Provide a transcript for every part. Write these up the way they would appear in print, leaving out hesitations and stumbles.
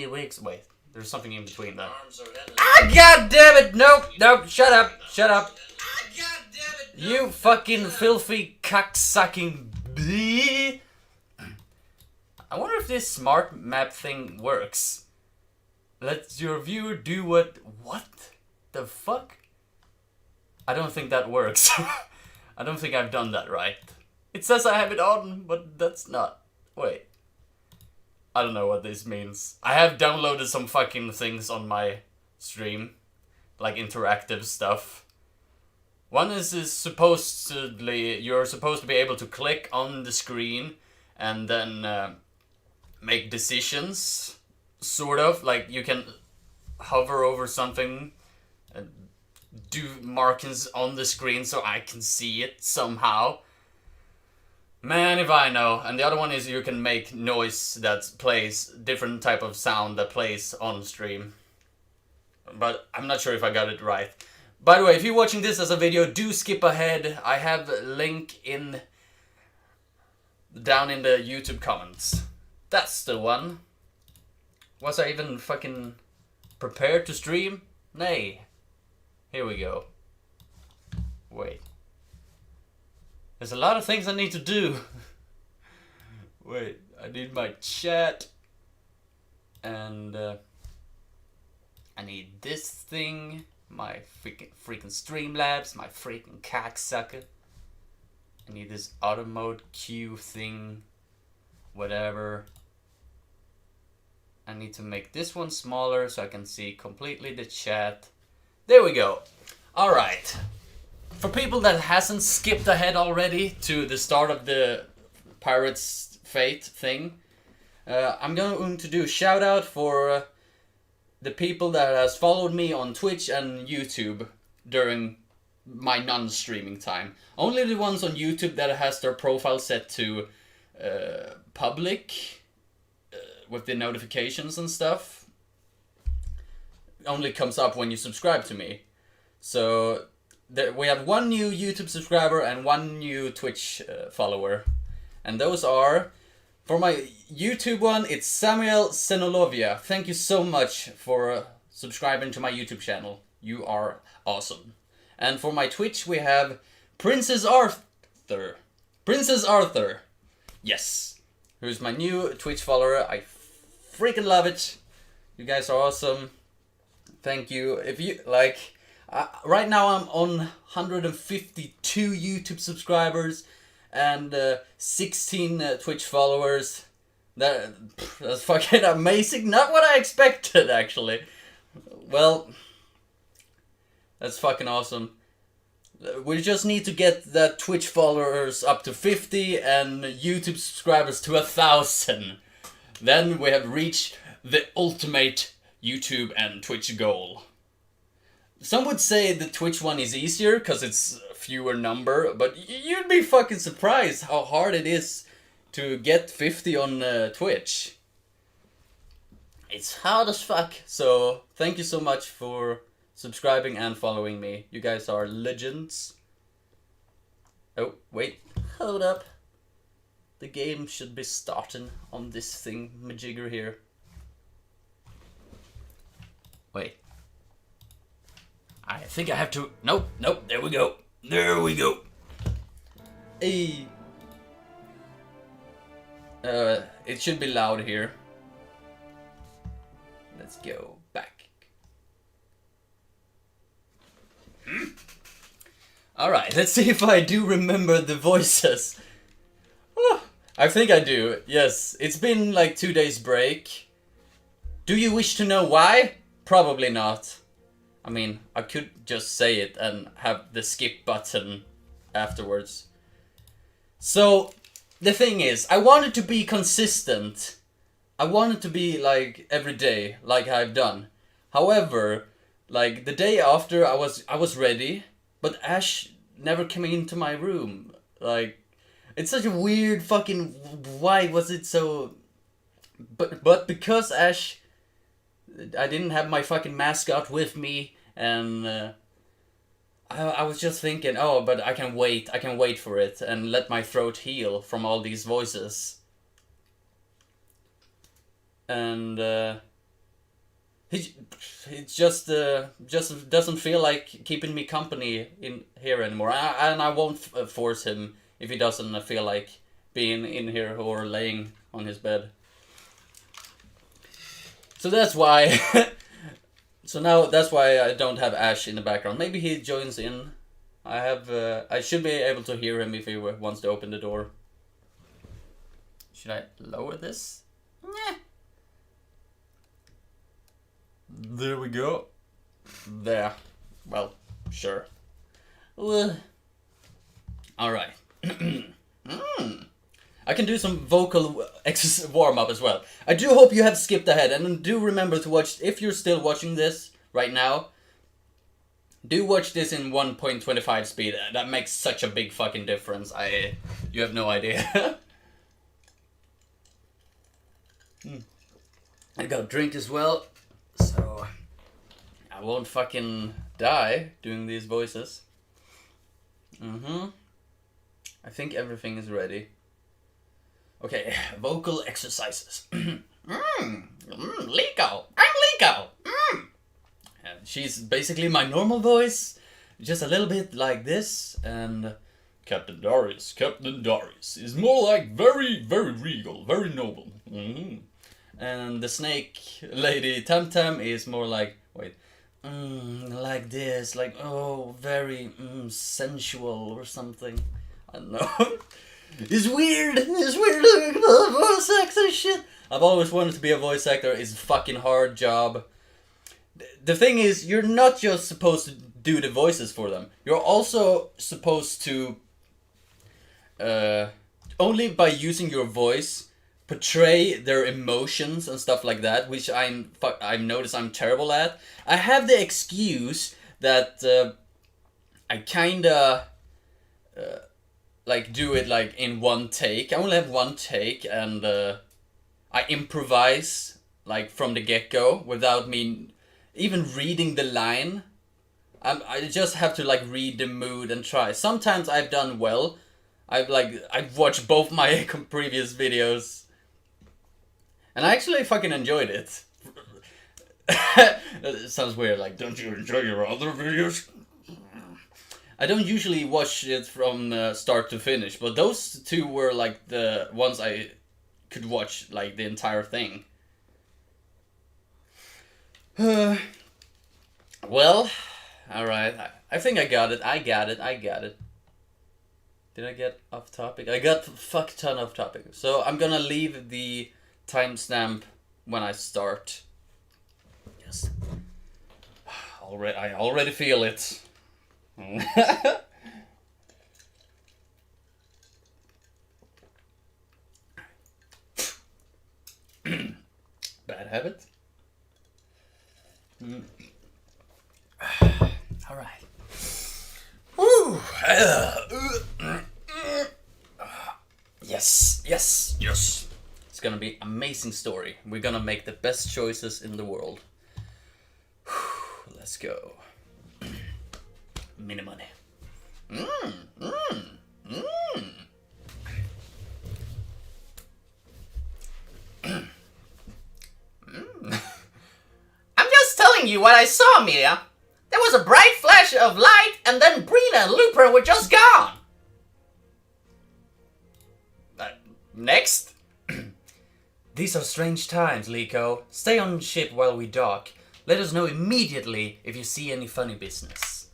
weeks. Wait, there's something in between that. Ah, god damn it! Nope, shut up. Ah, god damn it! You fucking filthy cocksucking bee! I wonder if this smart map thing works. Let your viewer do what the fuck? I don't think that works. I don't think I've done that right. It says I have it on, but that's not. Wait. I don't know what this means. I have downloaded some fucking things on my stream. Like interactive stuff. One is supposedly, you're supposed to be able to click on the screen and then make decisions. Sort of. Like you can hover over something and do markings on the screen so I can see it somehow. Man, if I know. And the other one is you can make noise that plays, different type of sound that plays on stream. But I'm not sure if I got it right. By the way, if you're watching this as a video, do skip ahead. I have a link down in the YouTube comments. That's the one. Was I even fucking prepared to stream? Nay. Here we go. Wait. There's a lot of things I need to do. Wait, I need my chat. And I need this thing. My freaking Streamlabs. My freaking cocksucker. I need this auto mode queue thing. Whatever. I need to make this one smaller so I can see completely the chat. There we go. Alright. For people that hasn't skipped ahead already to the start of the Pirates Fate thing, I'm going to do a shout out for the people that has followed me on Twitch and YouTube during my non-streaming time. Only the ones on YouTube that has their profile set to public with the notifications and stuff only comes up when you subscribe to me. So we have one new YouTube subscriber and one new Twitch follower. And those are, for my YouTube one, it's Samuel Senolovia. Thank you so much for subscribing to my YouTube channel. You are awesome. And for my Twitch, we have Princess Arthur. Princess Arthur. Yes. Who's my new Twitch follower. I freaking love it. You guys are awesome. Thank you. If you like... right now I'm on 152 YouTube subscribers and 16 Twitch followers. That's fucking amazing. Not what I expected, actually. Well, that's fucking awesome. We just need to get that Twitch followers up to 50 and YouTube subscribers to 1,000. Then we have reached the ultimate YouTube and Twitch goal. Some would say the Twitch one is easier because it's fewer number, but you'd be fucking surprised how hard it is to get 50 on Twitch. It's hard as fuck. So thank you so much for subscribing and following me. You guys are legends. Oh, wait. Hold up. The game should be starting on this thing majigger here. Wait. I think I have to... Nope, there we go. There we go. Hey. It should be loud here. Let's go back. Alright, let's see if I do remember the voices. I think I do, yes. It's been like 2 days break. Do you wish to know why? Probably not. I mean, I could just say it and have the skip button afterwards. So, the thing is, I wanted to be consistent. I wanted to be like every day, like I've done. However, like the day after I was ready, but Ash never came into my room. Like, it's such a weird fucking... Why was it so... But because Ash... I didn't have my fucking mascot with me, and I was just thinking, oh, but I can wait for it and let my throat heal from all these voices. And he just doesn't feel like keeping me company in here anymore, and I won't force him if he doesn't feel like being in here or laying on his bed. So that's why. So now that's why I don't have Ash in the background. Maybe he joins in. I should be able to hear him if he wants to open the door. Should I lower this? Nah. There we go. There. Well, sure. Alright. I can do some vocal warm-up as well. I do hope you have skipped ahead, and do remember to watch, if you're still watching this right now, do watch this in 1.25 speed. That makes such a big fucking difference. You have no idea. I got a drink as well, so I won't fucking die doing these voices. I think everything is ready. Okay, vocal exercises. Leeko! I'm Leeko! And she's basically my normal voice, just a little bit like this, and Captain Darius is more like very, very regal, very noble. And the snake lady Tam is more like, like this, like, oh, very sensual or something. I don't know. It's weird voice actor shit. I've always wanted to be a voice actor. It's a fucking hard job. The thing is, you're not just supposed to do the voices for them. You're also supposed to, only by using your voice, portray their emotions and stuff like that, which I've noticed I'm terrible at. I have the excuse that I kinda like do it like in one take. I only have one take, and I improvise like from the get-go without me even reading the line. I just have to like read the mood and try. Sometimes I've done well. I've watched both my previous videos, and I actually fucking enjoyed it. It sounds weird, like, don't you enjoy your other videos? I don't usually watch it from start to finish, but those two were like the ones I could watch like the entire thing. Well, alright, I think I got it. Did I get off topic? I got fuck ton off topic. So I'm gonna leave the timestamp when I start. Yes. I already feel it. Bad habit. All right. Woo. Yes. It's gonna be an amazing story. We're gonna make the best choices in the world. Let's go. Mini money. I'm just telling you what I saw, Mia. There was a bright flash of light, and then Brina and Looper were just gone. Next. These are strange times, Leeko. Stay on ship while we dock. Let us know immediately if you see any funny business.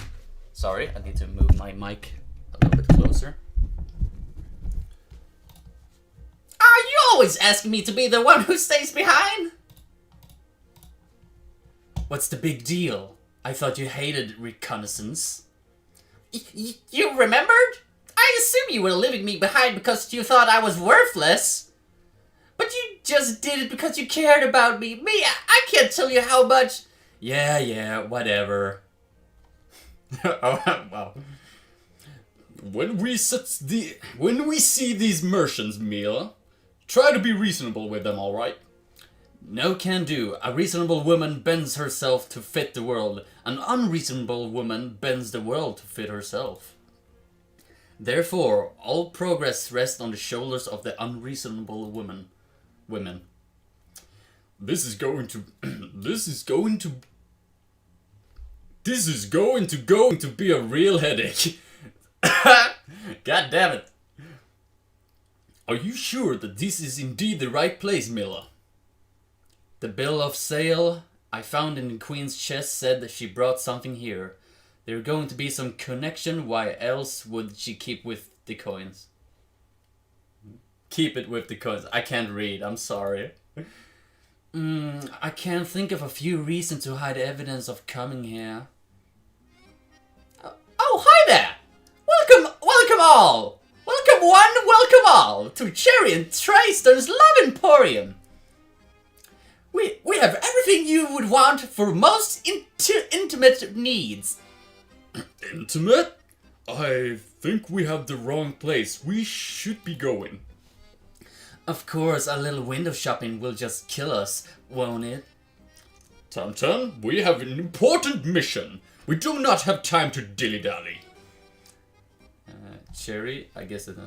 Sorry, I need to move my mic a little bit closer. Are you always asking me to be the one who stays behind? What's the big deal? I thought you hated reconnaissance. You remembered? I assume you were leaving me behind because you thought I was worthless. But you just did it because you cared about me. Mia, I can't tell you how much. Yeah, whatever. Oh, wow. When we see these Merchants, Mila, try to be reasonable with them, alright? No can do. A reasonable woman bends herself to fit the world. An unreasonable woman bends the world to fit herself. Therefore, all progress rests on the shoulders of the unreasonable women. This is going to This is going to be a real headache. God damn it. Are you sure that this is indeed the right place, Mila? The bill of sale I found in the Queen's chest said that she brought something here. There's going to be some connection, why else would she keep with the coins? Keep it with the coins. I can't read, I'm sorry. I can't think of a few reasons to hide evidence of coming here. Oh, hi there! Welcome all! Welcome one, welcome all to Cherry and Tryston's Love Emporium. We have everything you would want for most intimate needs. Intimate? I think we have the wrong place. We should be going. Of course, a little window shopping will just kill us, won't it? Tam-Tam, we have an important mission. We do not have time to dilly-dally. Cherry, I guess it.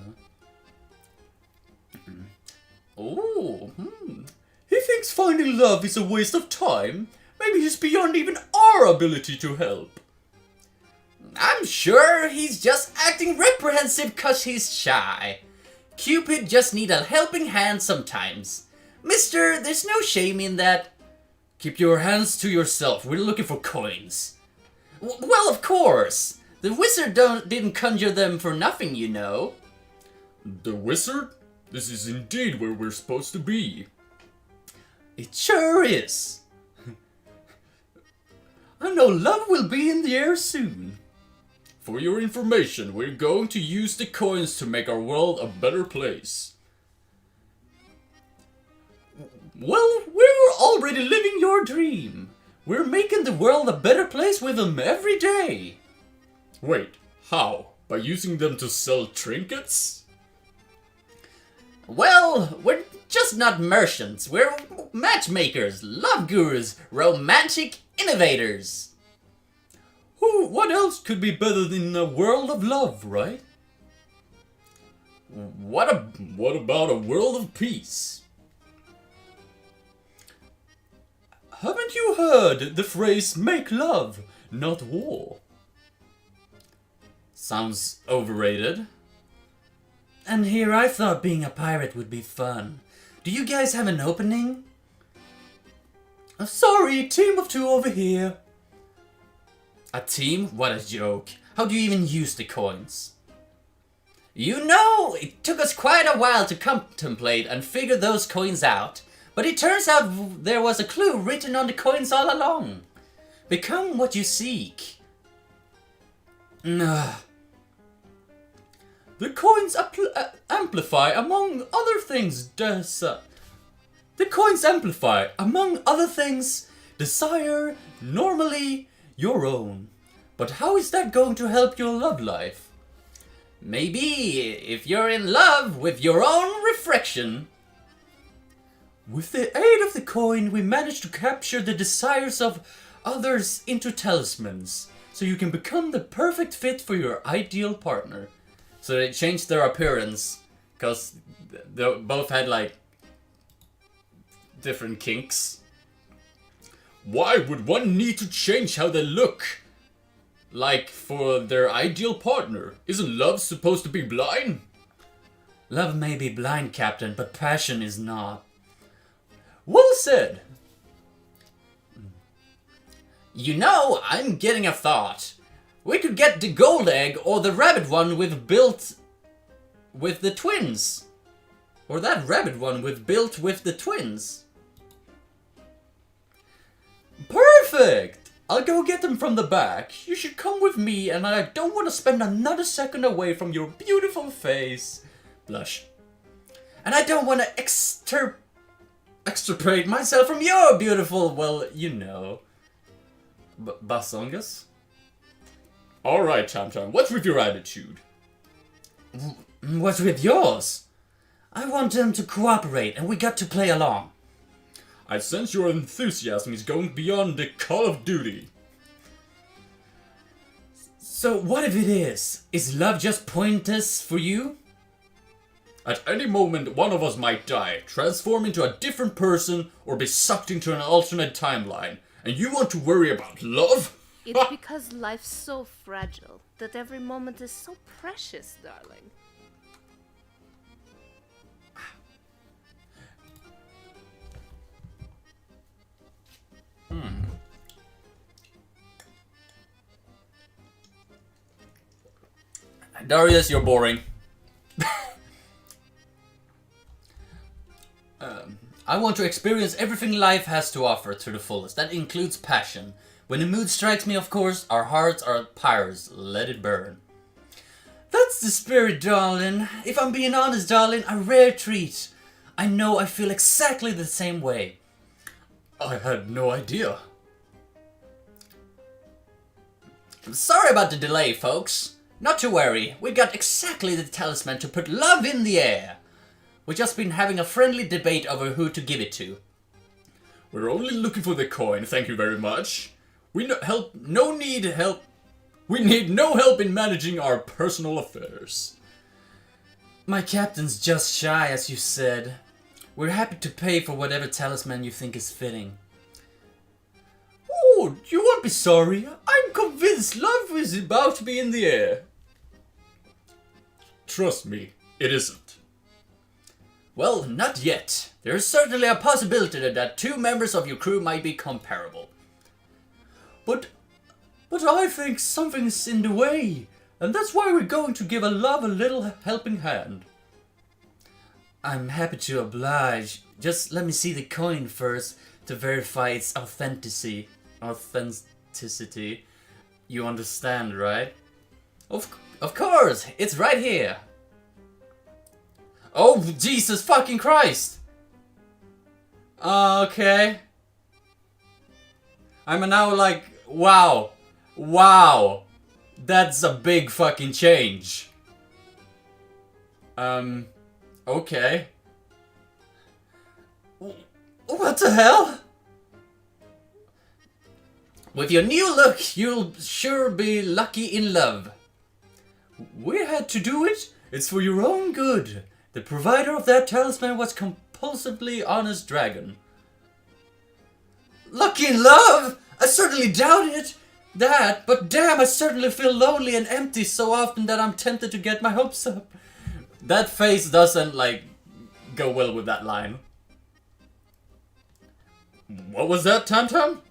Oh, He thinks finding love is a waste of time. Maybe he's beyond even our ability to help. I'm sure he's just acting reprehensive 'cause he's shy. Cupid just need a helping hand sometimes. Mister, there's no shame in that. Keep your hands to yourself. We're looking for coins. Well, of course. The wizard didn't conjure them for nothing, you know. The wizard? This is indeed where we're supposed to be. It sure is. I know love will be in the air soon. For your information, we're going to use the coins to make our world a better place. Well, we're already living your dream. We're making the world a better place with them every day. Wait, how? By using them to sell trinkets? Well, we're just not merchants. We're matchmakers, love gurus, romantic innovators. What else could be better than a world of love, right? What about a world of peace? Haven't you heard the phrase make love, not war? Sounds overrated. And here I thought being a pirate would be fun. Do you guys have an opening? Sorry, team of two over here. A team? What a joke. How do you even use the coins? You know, it took us quite a while to contemplate and figure those coins out. But it turns out there was a clue written on the coins all along. Become what you seek. The coins amplify, among other things, desire, normally your own. But how is that going to help your love life? Maybe if you're in love with your own reflection. With the aid of the coin, we managed to capture the desires of others into talismans, so you can become the perfect fit for your ideal partner. So they changed their appearance, because they both had, like, different kinks. Why would one need to change how they look? Like, for their ideal partner? Isn't love supposed to be blind? Love may be blind, Captain, but passion is not. Well said. You know, I'm getting a thought. We could get the gold egg or the rabbit one built with the twins. Or that rabbit one built with the twins. Perfect! I'll go get them from the back. You should come with me, and I don't want to spend another second away from your beautiful face. Blush. And I don't want to extricate myself from your beautiful, well, you know. Basongas? Alright, Tam-Tam, what's with your attitude? What's with yours? I want them to cooperate, and we got to play along. I sense your enthusiasm is going beyond the Call of Duty. So what if it is? Is love just pointless for you? At any moment, one of us might die, transform into a different person, or be sucked into an alternate timeline. And you want to worry about love? It's because life's so fragile that every moment is so precious, darling. Darius, you're boring. I want to experience everything life has to offer to the fullest. That includes passion. When the mood strikes me, of course, our hearts are pyres. Let it burn. That's the spirit, darling. If I'm being honest, darling, a rare treat. I know I feel exactly the same way. I had no idea. Sorry about the delay, folks. Not to worry, we got exactly the talisman to put love in the air. We've just been having a friendly debate over who to give it to. We're only looking for the coin, thank you very much. We need no help in managing our personal affairs. My captain's just shy, as you said. We're happy to pay for whatever talisman you think is fitting. Oh, you won't be sorry. I'm convinced love is about to be in the air. Trust me, it isn't. Well, not yet. There's certainly a possibility that two members of your crew might be comparable. But I think something's in the way, and that's why we're going to give love a little helping hand. I'm happy to oblige. Just let me see the coin first to verify its authenticity. You understand, right? Of course, it's right here. Oh, Jesus fucking Christ! Okay. I'm now like, wow. Wow. That's a big fucking change. Okay. What the hell? With your new look, you'll sure be lucky in love. We had to do it. It's for your own good. The provider of that talisman was compulsively honest dragon. Lucky in love? I certainly doubt it. But damn, I certainly feel lonely and empty so often that I'm tempted to get my hopes up. That face doesn't, go well with that line. What was that, Tam Tam?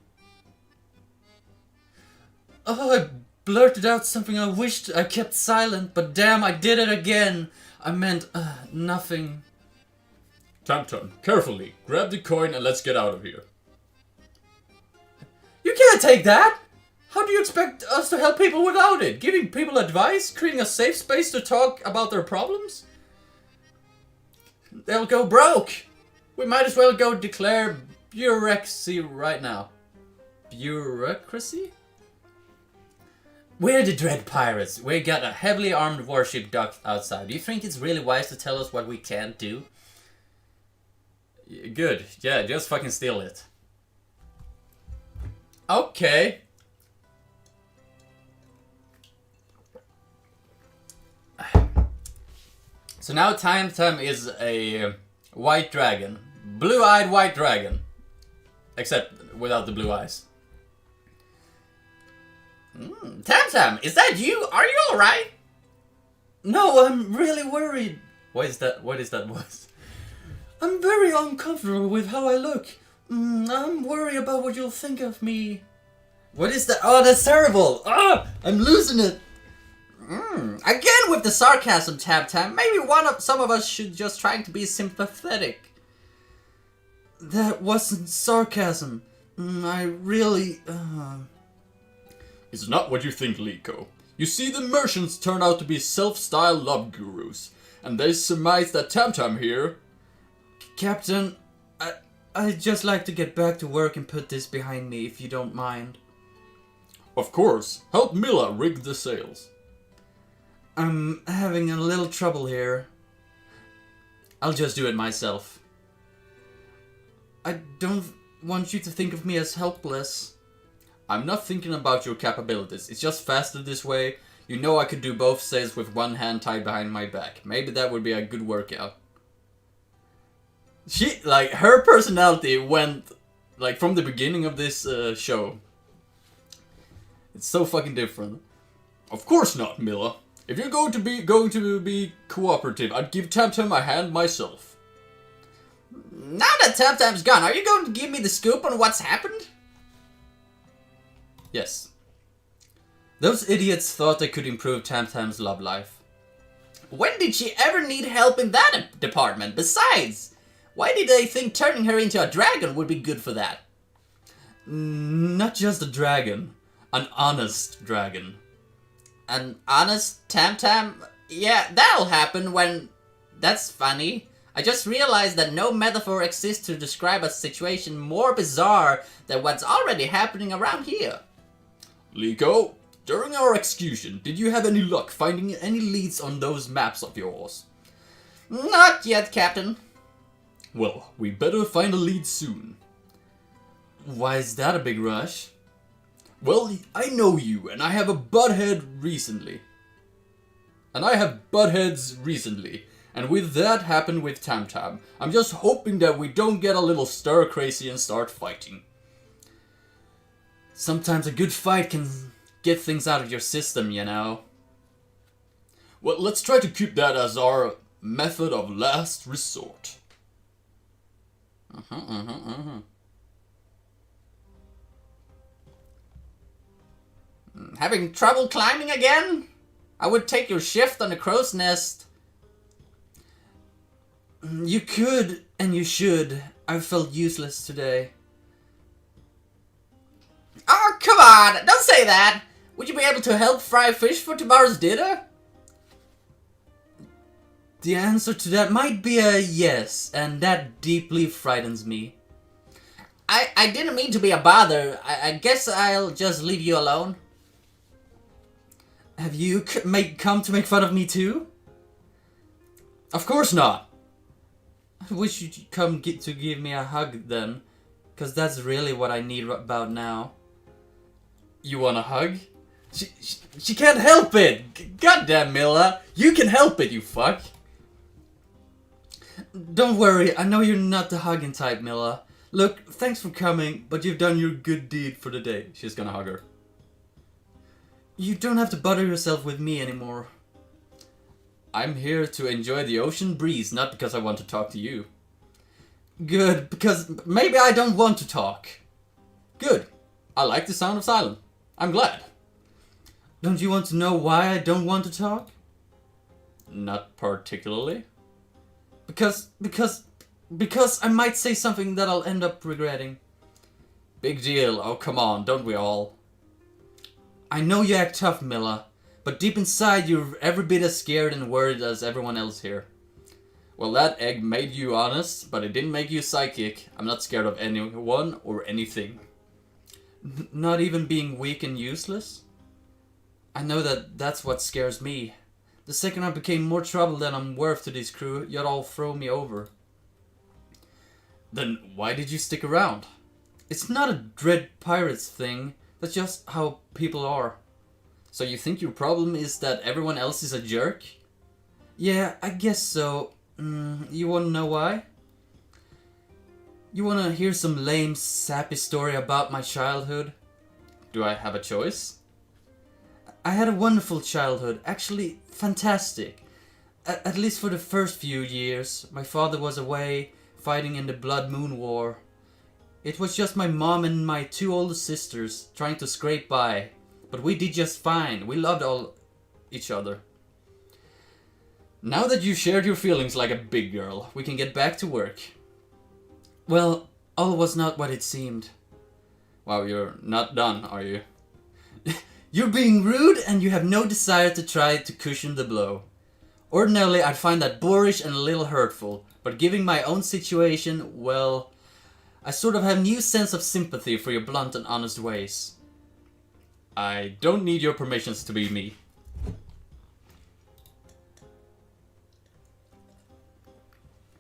Oh, I blurted out something I wished I kept silent, but damn, I did it again. I meant, nothing. Tam Tam, carefully. Grab the coin and let's get out of here. You can't take that! How do you expect us to help people without it? Giving people advice? Creating a safe space to talk about their problems? They'll go broke! We might as well go declare bureaucracy right now. Bureaucracy? We're the Dread Pirates. We got a heavily armed warship docked outside. Do you think it's really wise to tell us what we can't do? Good. Yeah, just fucking steal it. Okay. So now Tam Tam is a white dragon. Blue-eyed white dragon. Except without the blue eyes. Tam Tam, is that you? Are you alright? No, I'm really worried. What is that voice? I'm very uncomfortable with how I look. I'm worried about what you'll think of me. What is that? Oh, that's terrible. I'm losing it. Again with the sarcasm, Tam Tam. Maybe some of us should just try to be sympathetic. That wasn't sarcasm. I really... It's not what you think, Leeko. You see, the merchants turned out to be self-styled love gurus, and they surmise that Tam Tam here... Captain, I'd just like to get back to work and put this behind me, if you don't mind. Of course. Help Mila rig the sails. I'm having a little trouble here. I'll just do it myself. I don't want you to think of me as helpless. I'm not thinking about your capabilities. It's just faster this way. You know I could do both sales with one hand tied behind my back. Maybe that would be a good workout. She, like, her personality went, like, from the beginning of this show. It's so fucking different. Of course not, Mila. If you're going to be cooperative, I'd give Tam a hand myself. Now that Tam-Tam's gone, are you going to give me the scoop on what's happened? Yes. Those idiots thought they could improve Tam's love life. When did she ever need help in that department? Besides, why did they think turning her into a dragon would be good for that? Not just a dragon. An honest dragon. An honest Tam? Yeah, that'll happen when... That's funny. I just realized that no metaphor exists to describe a situation more bizarre than what's already happening around here. Leeko, during our execution, did you have any luck finding any leads on those maps of yours? Not yet, Captain. Well, we better find a lead soon. Why is that a big rush? Well, I know you, and I have a butthead recently. And I have buttheads recently. And with that happened with Tam, I'm just hoping that we don't get a little stir crazy and start fighting. Sometimes a good fight can get things out of your system, you know. Well, let's try to keep that as our method of last resort. Having trouble climbing again? I would take your shift on the crow's nest. You could, and you should. I felt useless today. Oh, come on! Don't say that! Would you be able to help fry fish for tomorrow's dinner? The answer to that might be a yes, and that deeply frightens me. I didn't mean to be a bother. I guess I'll just leave you alone. Have you come to make fun of me too? Of course not. I wish you'd come to give me a hug then, because that's really what I need about now. You want a hug? She can't help it! Goddamn, Mila! You can help it, you fuck! Don't worry, I know you're not the hugging type, Mila. Look, thanks for coming, but you've done your good deed for the day. She's gonna hug her. You don't have to bother yourself with me anymore. I'm here to enjoy the ocean breeze, not because I want to talk to you. Good, because maybe I don't want to talk. Good. I like the sound of silence. I'm glad. Don't you want to know why I don't want to talk? Not particularly. Because I might say something that I'll end up regretting. Big deal. Oh, come on, don't we all? I know you act tough, Mila, but deep inside you're every bit as scared and worried as everyone else here. Well, that egg made you honest, but it didn't make you psychic. I'm not scared of anyone or anything. Not even being weak and useless? I know that's what scares me. The second I became more trouble than I'm worth to this crew, you'd all throw me over. Then why did you stick around? It's not a dread pirates thing. That's just how people are. So you think your problem is that everyone else is a jerk? Yeah, I guess so. You wanna know why? You wanna hear some lame, sappy story about my childhood? Do I have a choice? I had a wonderful childhood. Actually, fantastic. At least for the first few years. My father was away, fighting in the Blood Moon War. It was just my mom and my two older sisters trying to scrape by. But we did just fine. We loved each other. Now that you've shared your feelings like a big girl, we can get back to work. Well, all was not what it seemed. Wow, you're not done, are you? You're being rude and you have no desire to try to cushion the blow. Ordinarily, I'd find that boorish and a little hurtful, but given my own situation, well, I sort of have a new sense of sympathy for your blunt and honest ways. I don't need your permissions to be me.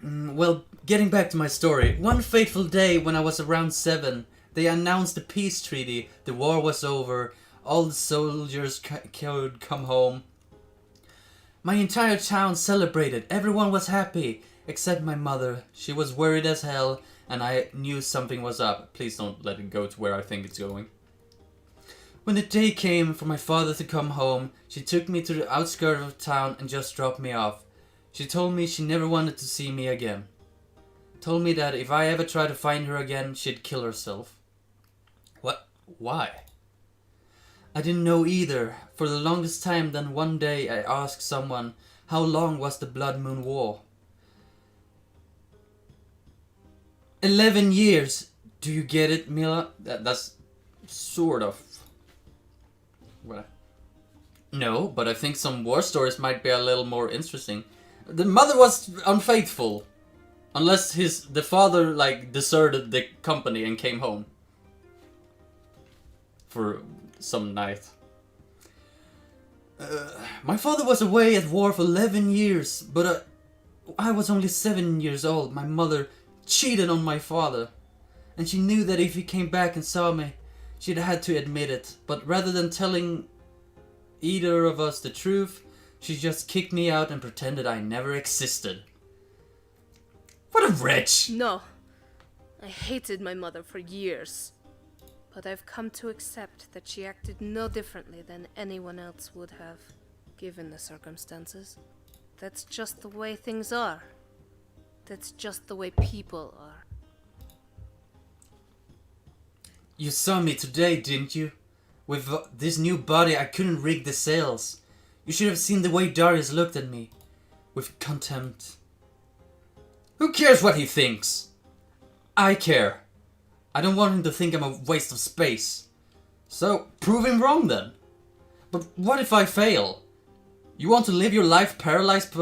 Well, getting back to my story, one fateful day when I was around 7, they announced the peace treaty, the war was over, all the soldiers could come home. My entire town celebrated. Everyone was happy. Except my mother. She was worried as hell, and I knew something was up. Please don't let it go to where I think it's going. When the day came for my father to come home, she took me to the outskirts of town and just dropped me off. She told me she never wanted to see me again. Told me that if I ever tried to find her again, she'd kill herself. What? Why? I didn't know either. For the longest time, then one day I asked someone, how long was the Blood Moon War? 11 years. Do you get it, Mila? That's sort of... What? No, but I think some war stories might be a little more interesting. The mother was unfaithful. Unless the father, like, deserted the company and came home. For some night. My father was away at war for 11 years, but I was only 7 years old. My mother cheated on my father. And she knew that if he came back and saw me, she'd had to admit it. But rather than telling either of us the truth, she just kicked me out and pretended I never existed. What a wretch! No. I hated my mother for years. But I've come to accept that she acted no differently than anyone else would have, given the circumstances. That's just the way things are. That's just the way people are. You saw me today, didn't you? With this new body, I couldn't rig the sails. You should have seen the way Darius looked at me. With contempt. Who cares what he thinks? I care. I don't want him to think I'm a waste of space. So, prove him wrong then. But what if I fail? You want to live your life paralyzed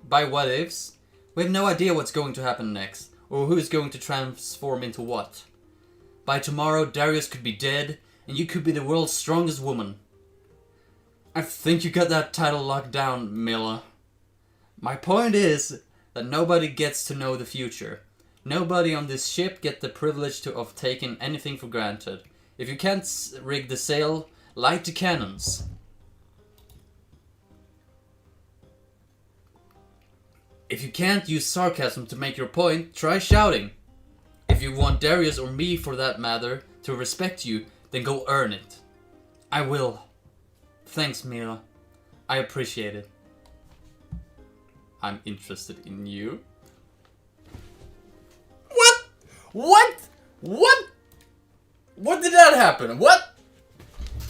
by what ifs? We have no idea what's going to happen next, or who is going to transform into what. By tomorrow, Darius could be dead, and you could be the world's strongest woman. I think you got that title locked down, Mila. My point is that nobody gets to know the future. Nobody on this ship gets the privilege of taking anything for granted. If you can't rig the sail, light the cannons. If you can't use sarcasm to make your point, try shouting. If you want Darius, or me for that matter, to respect you, then go earn it. I will. Thanks, Mila. I appreciate it. I'm interested in you. What did that happen? What?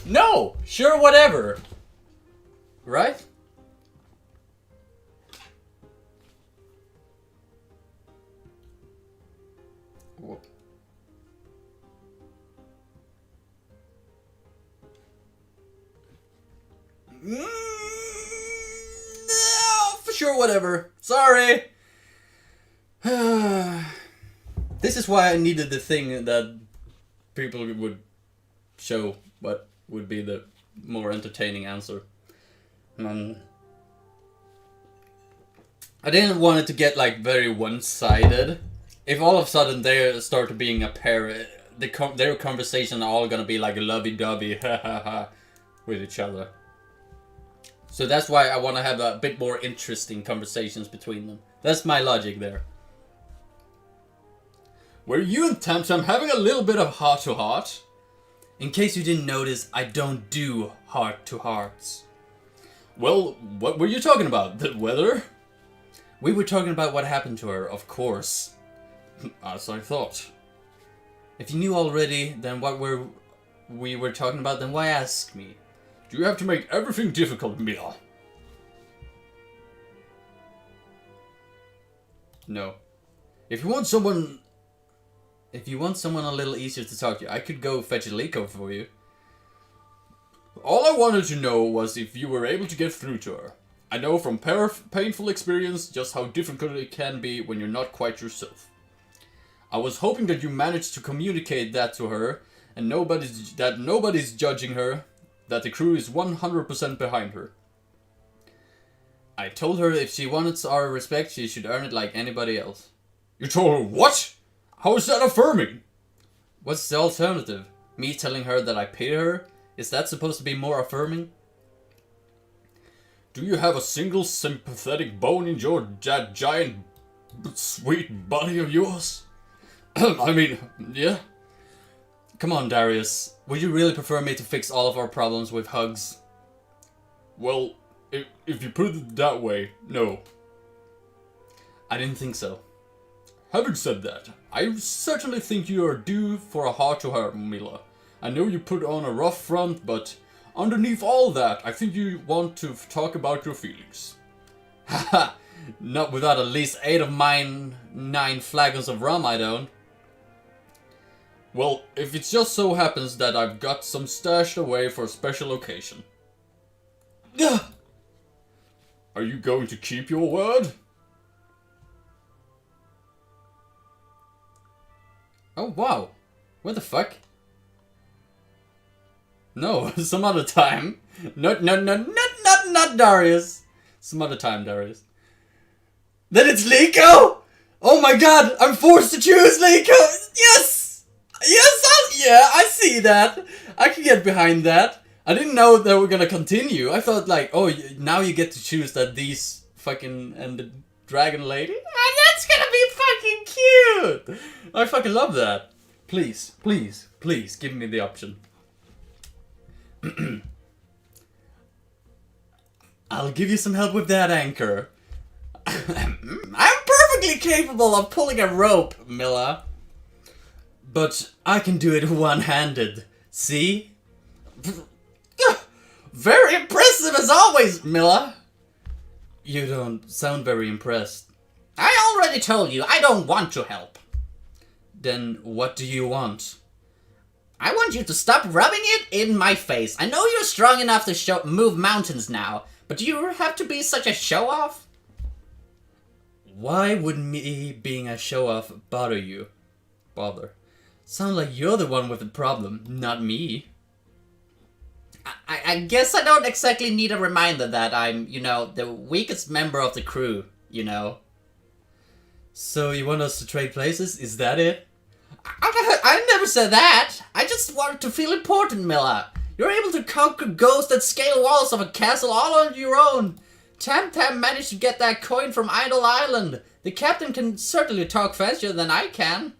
No! Sure, whatever. Right? Whoa. No, for sure, whatever. Sorry. This is why I needed the thing that people would show what would be the more entertaining answer. I didn't want it to get like very one-sided. If all of a sudden they start being a pair, their conversation are all gonna be like lovey-dovey with each other. So that's why I want to have a bit more interesting conversations between them. That's my logic there. Were you and Tamtam having a little bit of heart-to-heart? In case you didn't notice, I don't do heart-to-hearts. Well, what were you talking about? The weather? We were talking about what happened to her, of course. As I thought. If you knew already, then what we were talking about, then why ask me? Do you have to make everything difficult, Mila? No. If you want someone a little easier to talk to, I could go fetch LEEKO for you. All I wanted to know was if you were able to get through to her. I know from painful experience just how difficult it can be when you're not quite yourself. I was hoping that you managed to communicate that to her, and nobody's judging her, that the crew is 100% behind her. I told her if she wanted our respect, she should earn it like anybody else. You told her what? How is that affirming? What's the alternative? Me telling her that I pity her? Is that supposed to be more affirming? Do you have a single sympathetic bone in your giant sweet body of yours? I mean, yeah? Come on, Darius. Would you really prefer me to fix all of our problems with hugs? Well, if you put it that way, no. I didn't think so. Having said that, I certainly think you are due for a heart-to-heart, Mila. I know you put on a rough front, but underneath all that, I think you want to talk about your feelings. Haha, not without at least 8 of mine 9 flagons of rum, I don't. Well, if it just so happens that I've got some stashed away for a special occasion. Ugh. Are you going to keep your word? Oh, wow. What the fuck? No, some other time. Not Darius. Some other time, Darius. Then it's LEEKO! Oh my god, I'm forced to choose LEEKO! Yes! Yes, yeah, I see that. I can get behind that. I didn't know that we're gonna continue. I thought like, oh, now you get to choose that these fucking, and the dragon lady? Ah, that's gonna be fucking cute! I fucking love that. Please, please, please, give me the option. I'll give you some help with that, Anchor. I'm perfectly capable of pulling a rope, Mila. But I can do it one-handed. See? Very impressive as always, Mila. You don't sound very impressed. I already told you, I don't want your help. Then what do you want? I want you to stop rubbing it in my face. I know you're strong enough to move mountains now, but do you have to be such a show-off? Why would me being a show-off bother you? Bother. Sound like you're the one with the problem, not me. I guess I don't exactly need a reminder that I'm, you know, the weakest member of the crew, you know. So you want us to trade places? Is that it? I never said that. I just wanted to feel important, Mila. You're able to conquer ghosts that scale walls of a castle all on your own. Tam managed to get that coin from Idle Island. The captain can certainly talk faster than I can.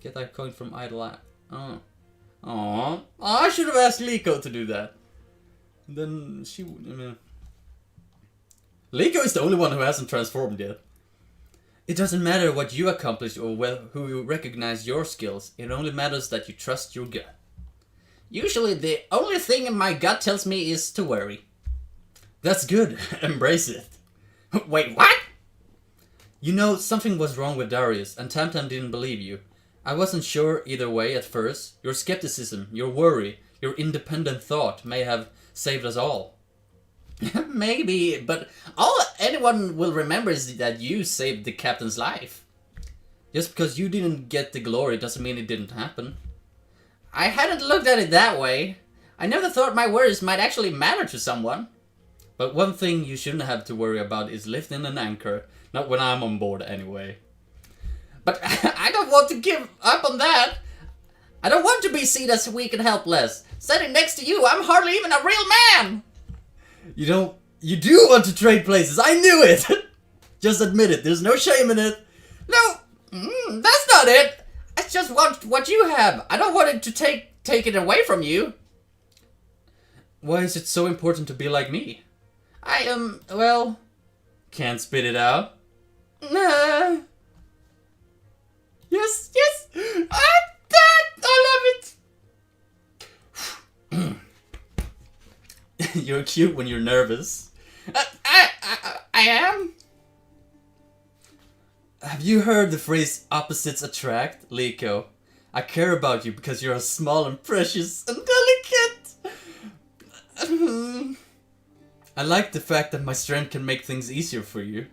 Get that coin from Idle Island. Oh. Aww. Oh, I should have asked LEEKO to do that. Then she would. LEEKO is the only one who hasn't transformed yet. It doesn't matter what you accomplish or who you recognize your skills. It only matters that you trust your gut. Usually the only thing my gut tells me is to worry. That's good. Embrace it. Wait, what? You know, something was wrong with Darius, and Tam didn't believe you. I wasn't sure either way at first. Your skepticism, your worry, your independent thought may have saved us all. Maybe, but all anyone will remember is that you saved the captain's life. Just because you didn't get the glory doesn't mean it didn't happen. I hadn't looked at it that way. I never thought my words might actually matter to someone. But one thing you shouldn't have to worry about is lifting an anchor. Not when I'm on board, anyway. But I don't want to give up on that. I don't want to be seen as weak and helpless. Standing next to you, I'm hardly even a real man. You do want to trade places. I knew it. Just admit it. There's no shame in it. No, that's not it. I just want what you have. I don't want it to take it away from you. Why is it so important to be like me? Well... Can't spit it out? Yes. I love it. You're cute when you're nervous. I am. Have you heard the phrase opposites attract, LEEKO? I care about you because you're small and precious and delicate. I like the fact that my strength can make things easier for you.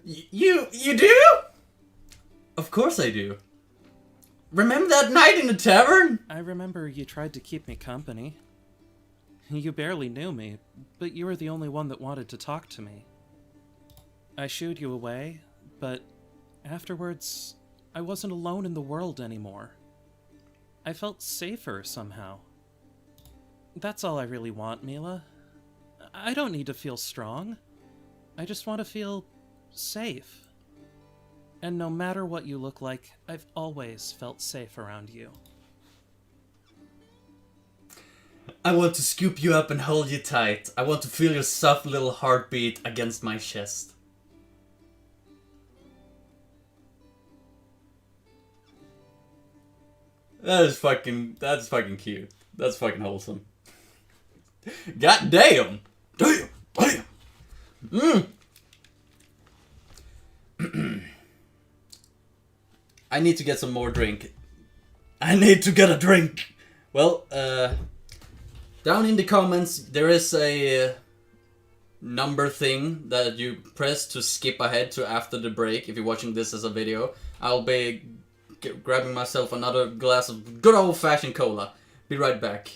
You do? Of course I do. Remember that night in the tavern? I remember you tried to keep me company. You barely knew me, but you were the only one that wanted to talk to me. I shooed you away, but afterwards, I wasn't alone in the world anymore. I felt safer somehow. That's all I really want, Mila. I don't need to feel strong. I just want to feel safe. And no matter what you look like, I've always felt safe around you. I want to scoop you up and hold you tight. I want to feel your soft little heartbeat against my chest. That's fucking cute. That's fucking wholesome. God damn! Damn! Damn! I need to get some more drink. I need to get a drink! Well, down in the comments there is a number thing that you press to skip ahead to after the break if you're watching this as a video. I'll be grabbing myself another glass of good old-fashioned cola. Be right back.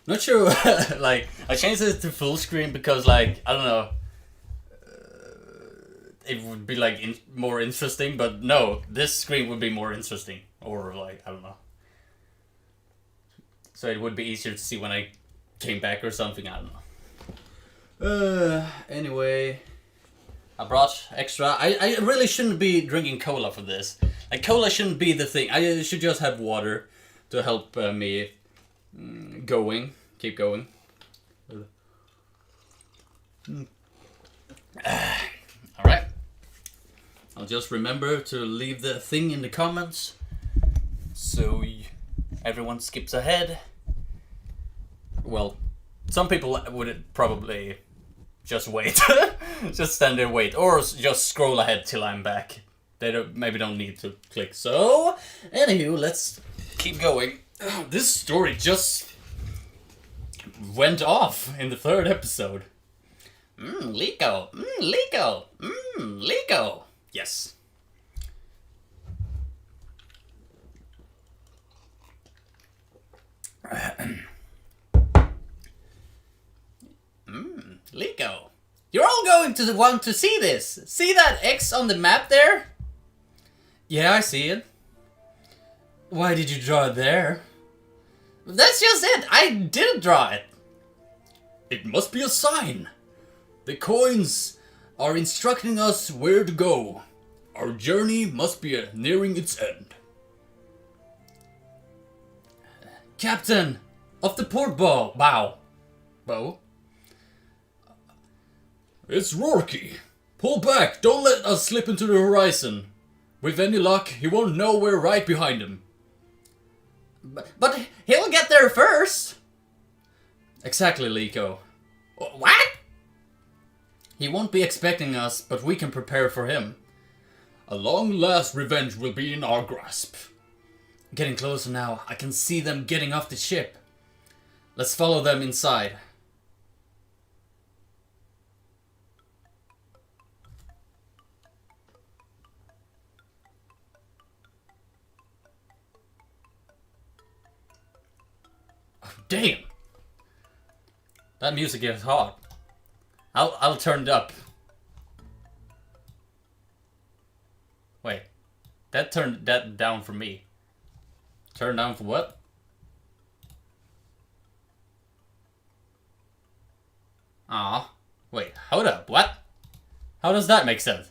Not sure, like, I changed it to full screen because, like, I don't know, it would be, like, more interesting, but no, this screen would be more interesting, or, like, I don't know. So it would be easier to see when I came back or something, I don't know. Anyway, I brought extra. I really shouldn't be drinking cola for this. Like, cola shouldn't be the thing. I should just have water to help me keep going. Alright. I'll just remember to leave the thing in the comments so everyone skips ahead. Well, some people would probably just wait. Just stand there and wait. Or just scroll ahead till I'm back. They maybe don't need to click. So, anywho, let's keep going. This story just went off in the 3rd episode. Liko. Liko. Liko. Yes. Liko. You're all going to want to see this. See that X on the map there? Yeah, I see it. Why did you draw it there? That's just it. I didn't draw it. It must be a sign. The coins are instructing us where to go. Our journey must be nearing its end. Captain of the port bow. Bow? It's Rourke. Pull back, don't let us slip into the horizon. With any luck, he won't know we're right behind him. But he'll get there first. Exactly, Leeko. What? He won't be expecting us, but we can prepare for him. A long-last revenge will be in our grasp. Getting closer now. I can see them getting off the ship. Let's follow them inside. Oh, damn! That music gets hot. I'll turn it up. Wait. That turned that down for me. Turn down for what? Ah, wait, hold up, what? How does that make sense?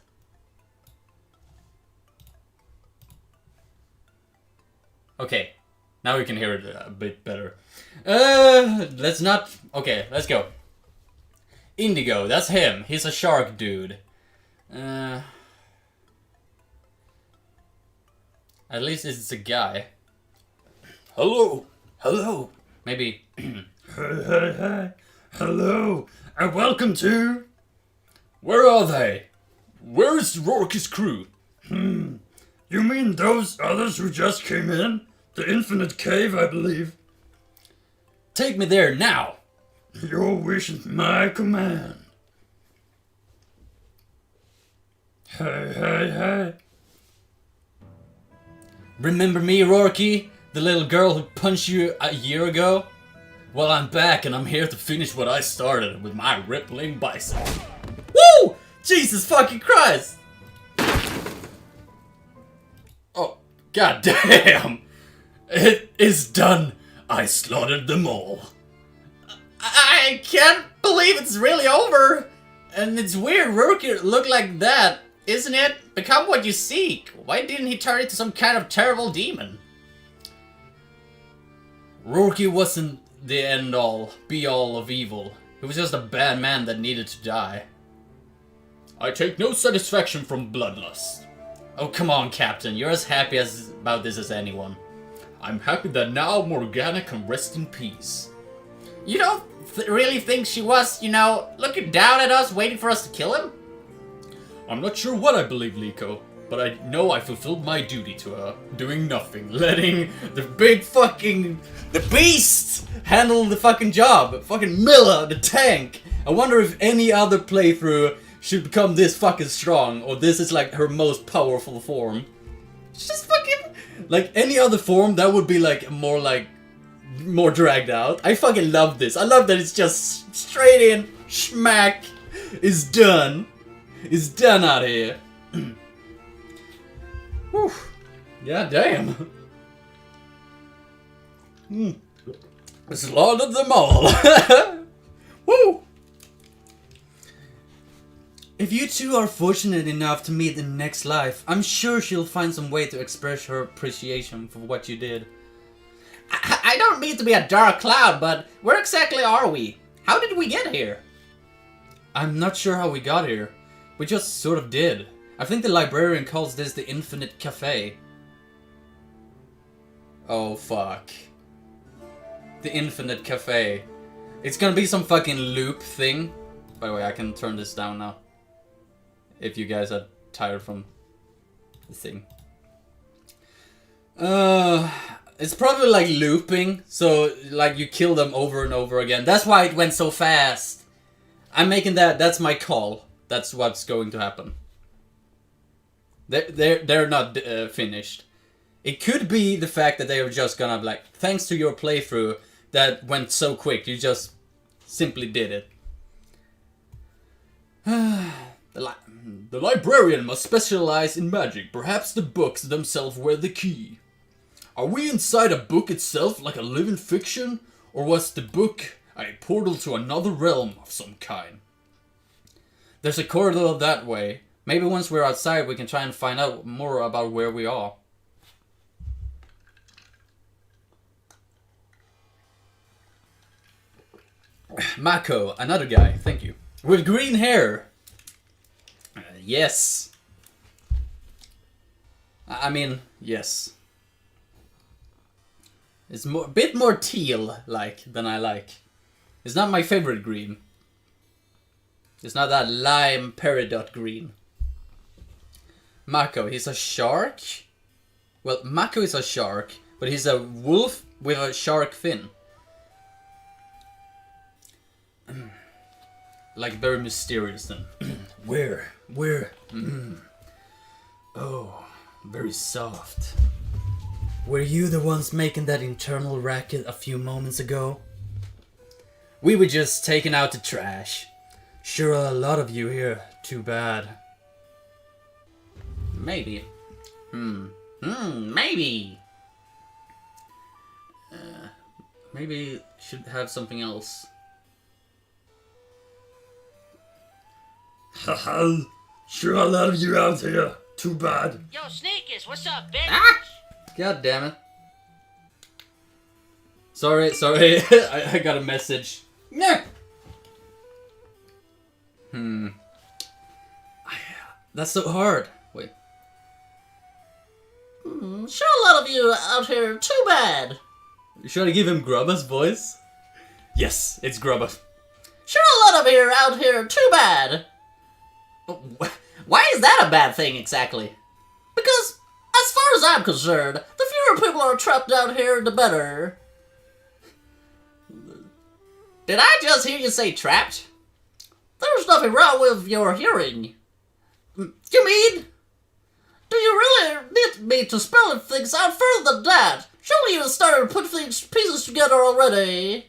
Okay, now we can hear it a bit better. Let's not... Okay, let's go. Indigo, that's him. He's a shark dude. At least it's a guy. Hello. Hello. Maybe... Hey. Hello. And welcome to... Where are they? Where's Rourke's crew? You mean those others who just came in? The Infinite Cave, I believe. Take me there now! Your wish is my command. Hey. Remember me, Rourke? The little girl who punched you a year ago? Well, I'm back and I'm here to finish what I started with my rippling bicep. Woo! Jesus fucking Christ! Oh, god damn! It is done! I slaughtered them all. I can't believe it's really over. And it's weird Rourke look like that, isn't it? Become what you seek. Why didn't he turn into some kind of terrible demon? Rourke wasn't the end-all, be-all of evil. He was just a bad man that needed to die. I take no satisfaction from bloodlust. Oh, come on, Captain. You're as happy about this as anyone. I'm happy that now Morgana can rest in peace. You don't really think she was, looking down at us, waiting for us to kill him? I'm not sure what I believe, Leeko, but I know I fulfilled my duty to her, doing nothing, letting The big fucking... The beast! Handle the fucking job. Fucking Mila, the tank. I wonder if any other playthrough should become this fucking strong, or this is like her most powerful form. It's just fucking... Like any other form, that would be like more dragged out. I fucking love this. I love that it's just straight in, schmack, is done. It's done out here. Whew. God damn. slaughtered them all. Woo! If you two are fortunate enough to meet in the next life, I'm sure she'll find some way to express her appreciation for what you did. I don't mean to be a dark cloud, but where exactly are we? How did we get here? I'm not sure how we got here. We just sort of did. I think the librarian calls this the Infinite Cafe. Oh fuck. The Infinite Cafe. It's gonna be some fucking loop thing. By the way, I can turn this down now. If you guys are tired from the thing. It's probably like looping, so like you kill them over and over again. That's why it went so fast. I'm making that's my call. That's what's going to happen. They're not finished. It could be the fact that they are just gonna like, thanks to your playthrough that went so quick, you just simply did it. The librarian must specialize in magic. Perhaps the books themselves were the key. Are we inside a book itself, like a living fiction? Or was the book a portal to another realm of some kind? There's a corridor that way. Maybe once we're outside we can try and find out more about where we are. Mako, another guy, thank you. With green hair. Yes. I mean, yes. It's a bit more teal-like than I like. It's not my favorite green. It's not that lime peridot green. Mako, he's a shark? Well, Mako is a shark, but he's a wolf with a shark fin. Like very mysterious then. Where? Oh, very soft. Were you the ones making that internal racket a few moments ago? We were just taking out the trash. Sure are a lot of you here. Too bad. Maybe. Maybe. Maybe should have something else. Haha, sure a lot of you out here. Too bad. Yo, Sneakus, what's up, bitch? Ah! God damn it. Sorry. I got a message. Yeah. That's so hard. Wait. Sure a lot of you out here, too bad. Should I give him Grubba's voice? Yes, it's Grubba. Sure a lot of you out here, too bad. Why is that a bad thing, exactly? Because, as far as I'm concerned, the fewer people are trapped out here, the better. Did I just hear you say trapped? There's nothing wrong with your hearing. You mean? Do you really need me to spell things out further than that? Surely you started putting pieces together already.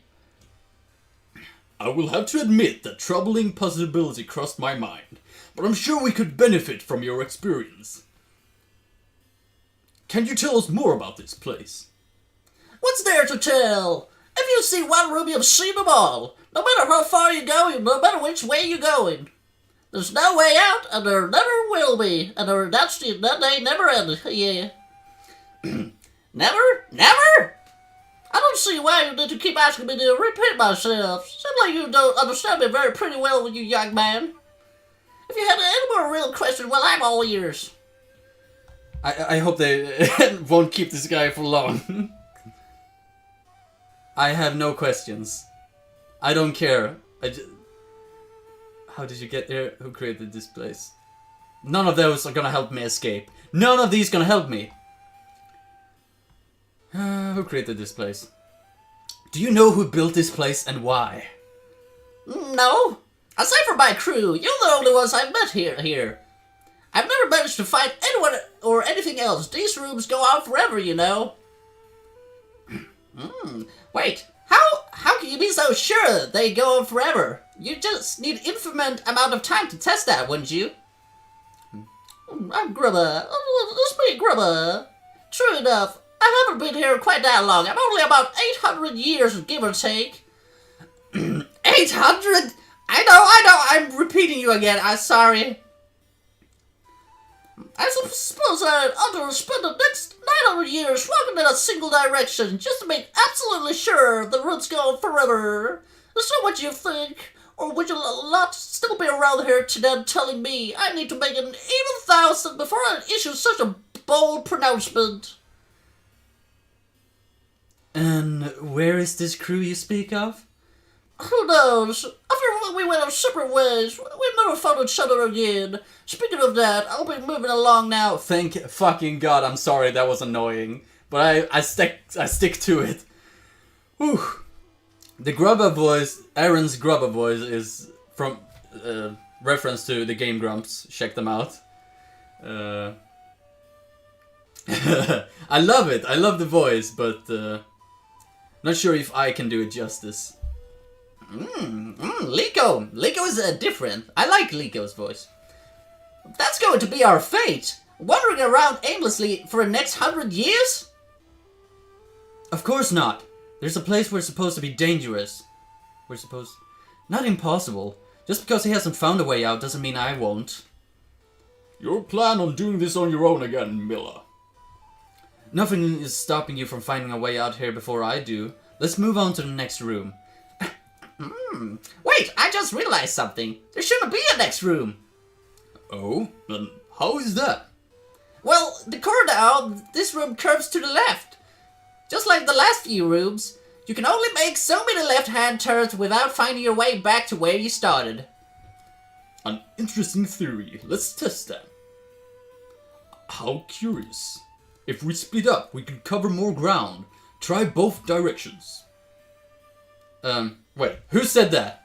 I will have to admit that troubling possibility crossed my mind, but I'm sure we could benefit from your experience. Can you tell us more about this place? What's there to tell? If you see one room, you've seen them all. No matter how far you're going, no matter which way you're going. There's no way out, and there never will be. And that day never ended. Yeah. Never? Never? I don't see why you need to keep asking me to repeat myself. Seems like you don't understand me very pretty well, you young man. If you had any more real questions, well, I'm all ears. I hope they won't keep this guy for long. I have no questions. I don't care. How did you get there? Who created this place? None of those are gonna help me escape. None of these gonna help me. Who created this place? Do you know who built this place and why? No. Aside from my crew, you're the only ones I've met here. I've never managed to find anyone or anything else. These rooms go on forever, you know. Wait, how can you be so sure they go on forever? You just need infinite amount of time to test that, wouldn't you? I'm Grubba. It's me, Grubba. True enough, I haven't been here quite that long. I'm only about 800 years, give or take. 800? I know, I'm repeating you again, I'm sorry. I suppose I'd ought to spend the next 900 years walking in a single direction just to make absolutely sure the routes go on forever. Is that what you think? Or would you lot still be around here today telling me I need to make an even thousand before I issue such a bold pronouncement? And where is this crew you speak of? Who knows? After we went our separate ways, we never found each other again. Speaking of that, I'll be moving along now. Thank fucking God, I'm sorry, that was annoying. But I stick to it. Whew. The Grubba voice, Aaron's Grubba voice is from reference to the Game Grumps. Check them out. I love it. I love the voice, but not sure if I can do it justice. LEEKO. LEEKO is different. I like LEEKO's voice. That's going to be our fate. Wandering around aimlessly for the next 100 years? Of course not. There's a place where it's supposed to be dangerous. Not impossible. Just because he hasn't found a way out doesn't mean I won't. You plan on doing this on your own again, Mila. Nothing is stopping you from finding a way out here before I do. Let's move on to the next room. Wait, I just realized something. There shouldn't be a next room. Oh? Then how is that? Well, the corridor out, this room curves to the left. Just like the last few rooms, you can only make so many left-hand turns without finding your way back to where you started. An interesting theory. Let's test that. How curious. If we split up, we could cover more ground. Try both directions. Wait, who said that?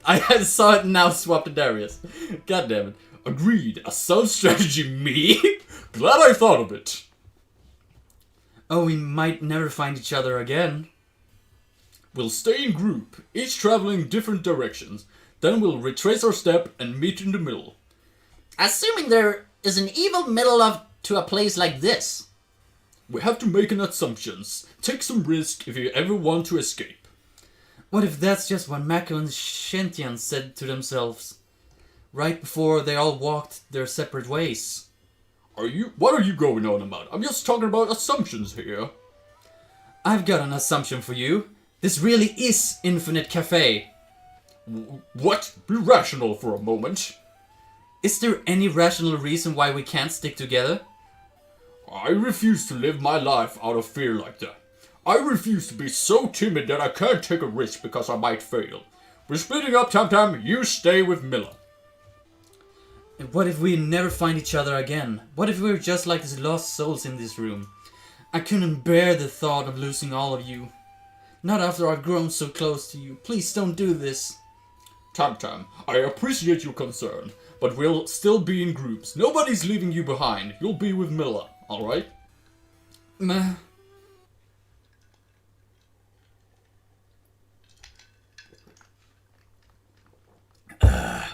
I saw it now, swapped to Darius. God damn it. Agreed. A sound strategy, me? Glad I thought of it. Oh, we might never find each other again. We'll stay in group, each traveling different directions. Then we'll retrace our step and meet in the middle. Assuming there is an evil middle to a place like this. We have to make an assumptions. Take some risk if you ever want to escape. What if that's just what Mako and Shintian said to themselves? Right before they all walked their separate ways. What are you going on about? I'm just talking about assumptions here. I've got an assumption for you. This really is Infinite Cafe. What? Be rational for a moment. Is there any rational reason why we can't stick together? I refuse to live my life out of fear like that. I refuse to be so timid that I can't take a risk because I might fail. We're splitting up, Tam Tam. You stay with Mila. What if we never find each other again? What if we're just like these lost souls in this room? I couldn't bear the thought of losing all of you. Not after I've grown so close to you. Please don't do this. Tam Tam, I appreciate your concern, but we'll still be in groups. Nobody's leaving you behind. You'll be with Mila, alright? Meh.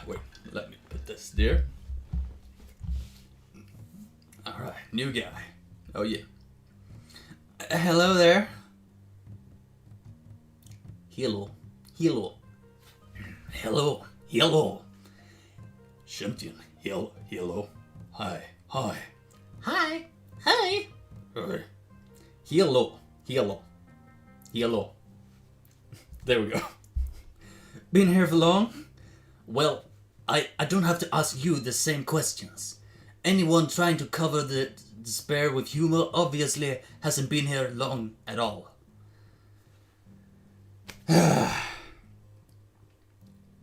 Wait, let me put this there. Alright, new guy. Oh yeah. Hello there. Hello. Hello. Shintian, hello. Hi. Hi. Hey. Hello. There we go. Been here for long? Well, I don't have to ask you the same questions. Anyone trying to cover the despair with humor obviously hasn't been here long at all.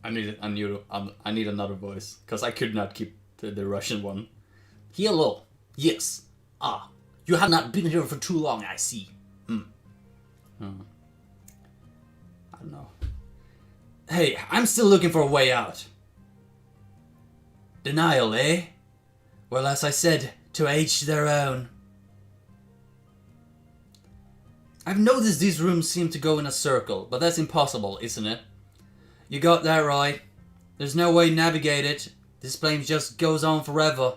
I need another voice, because I could not keep the Russian one. Hello. Yes. You have not been here for too long, I see. I don't know. Hey, I'm still looking for a way out. Denial, eh? Well, as I said, to each their own. I've noticed these rooms seem to go in a circle, but that's impossible, isn't it? You got that right. There's no way to navigate it. This place just goes on forever.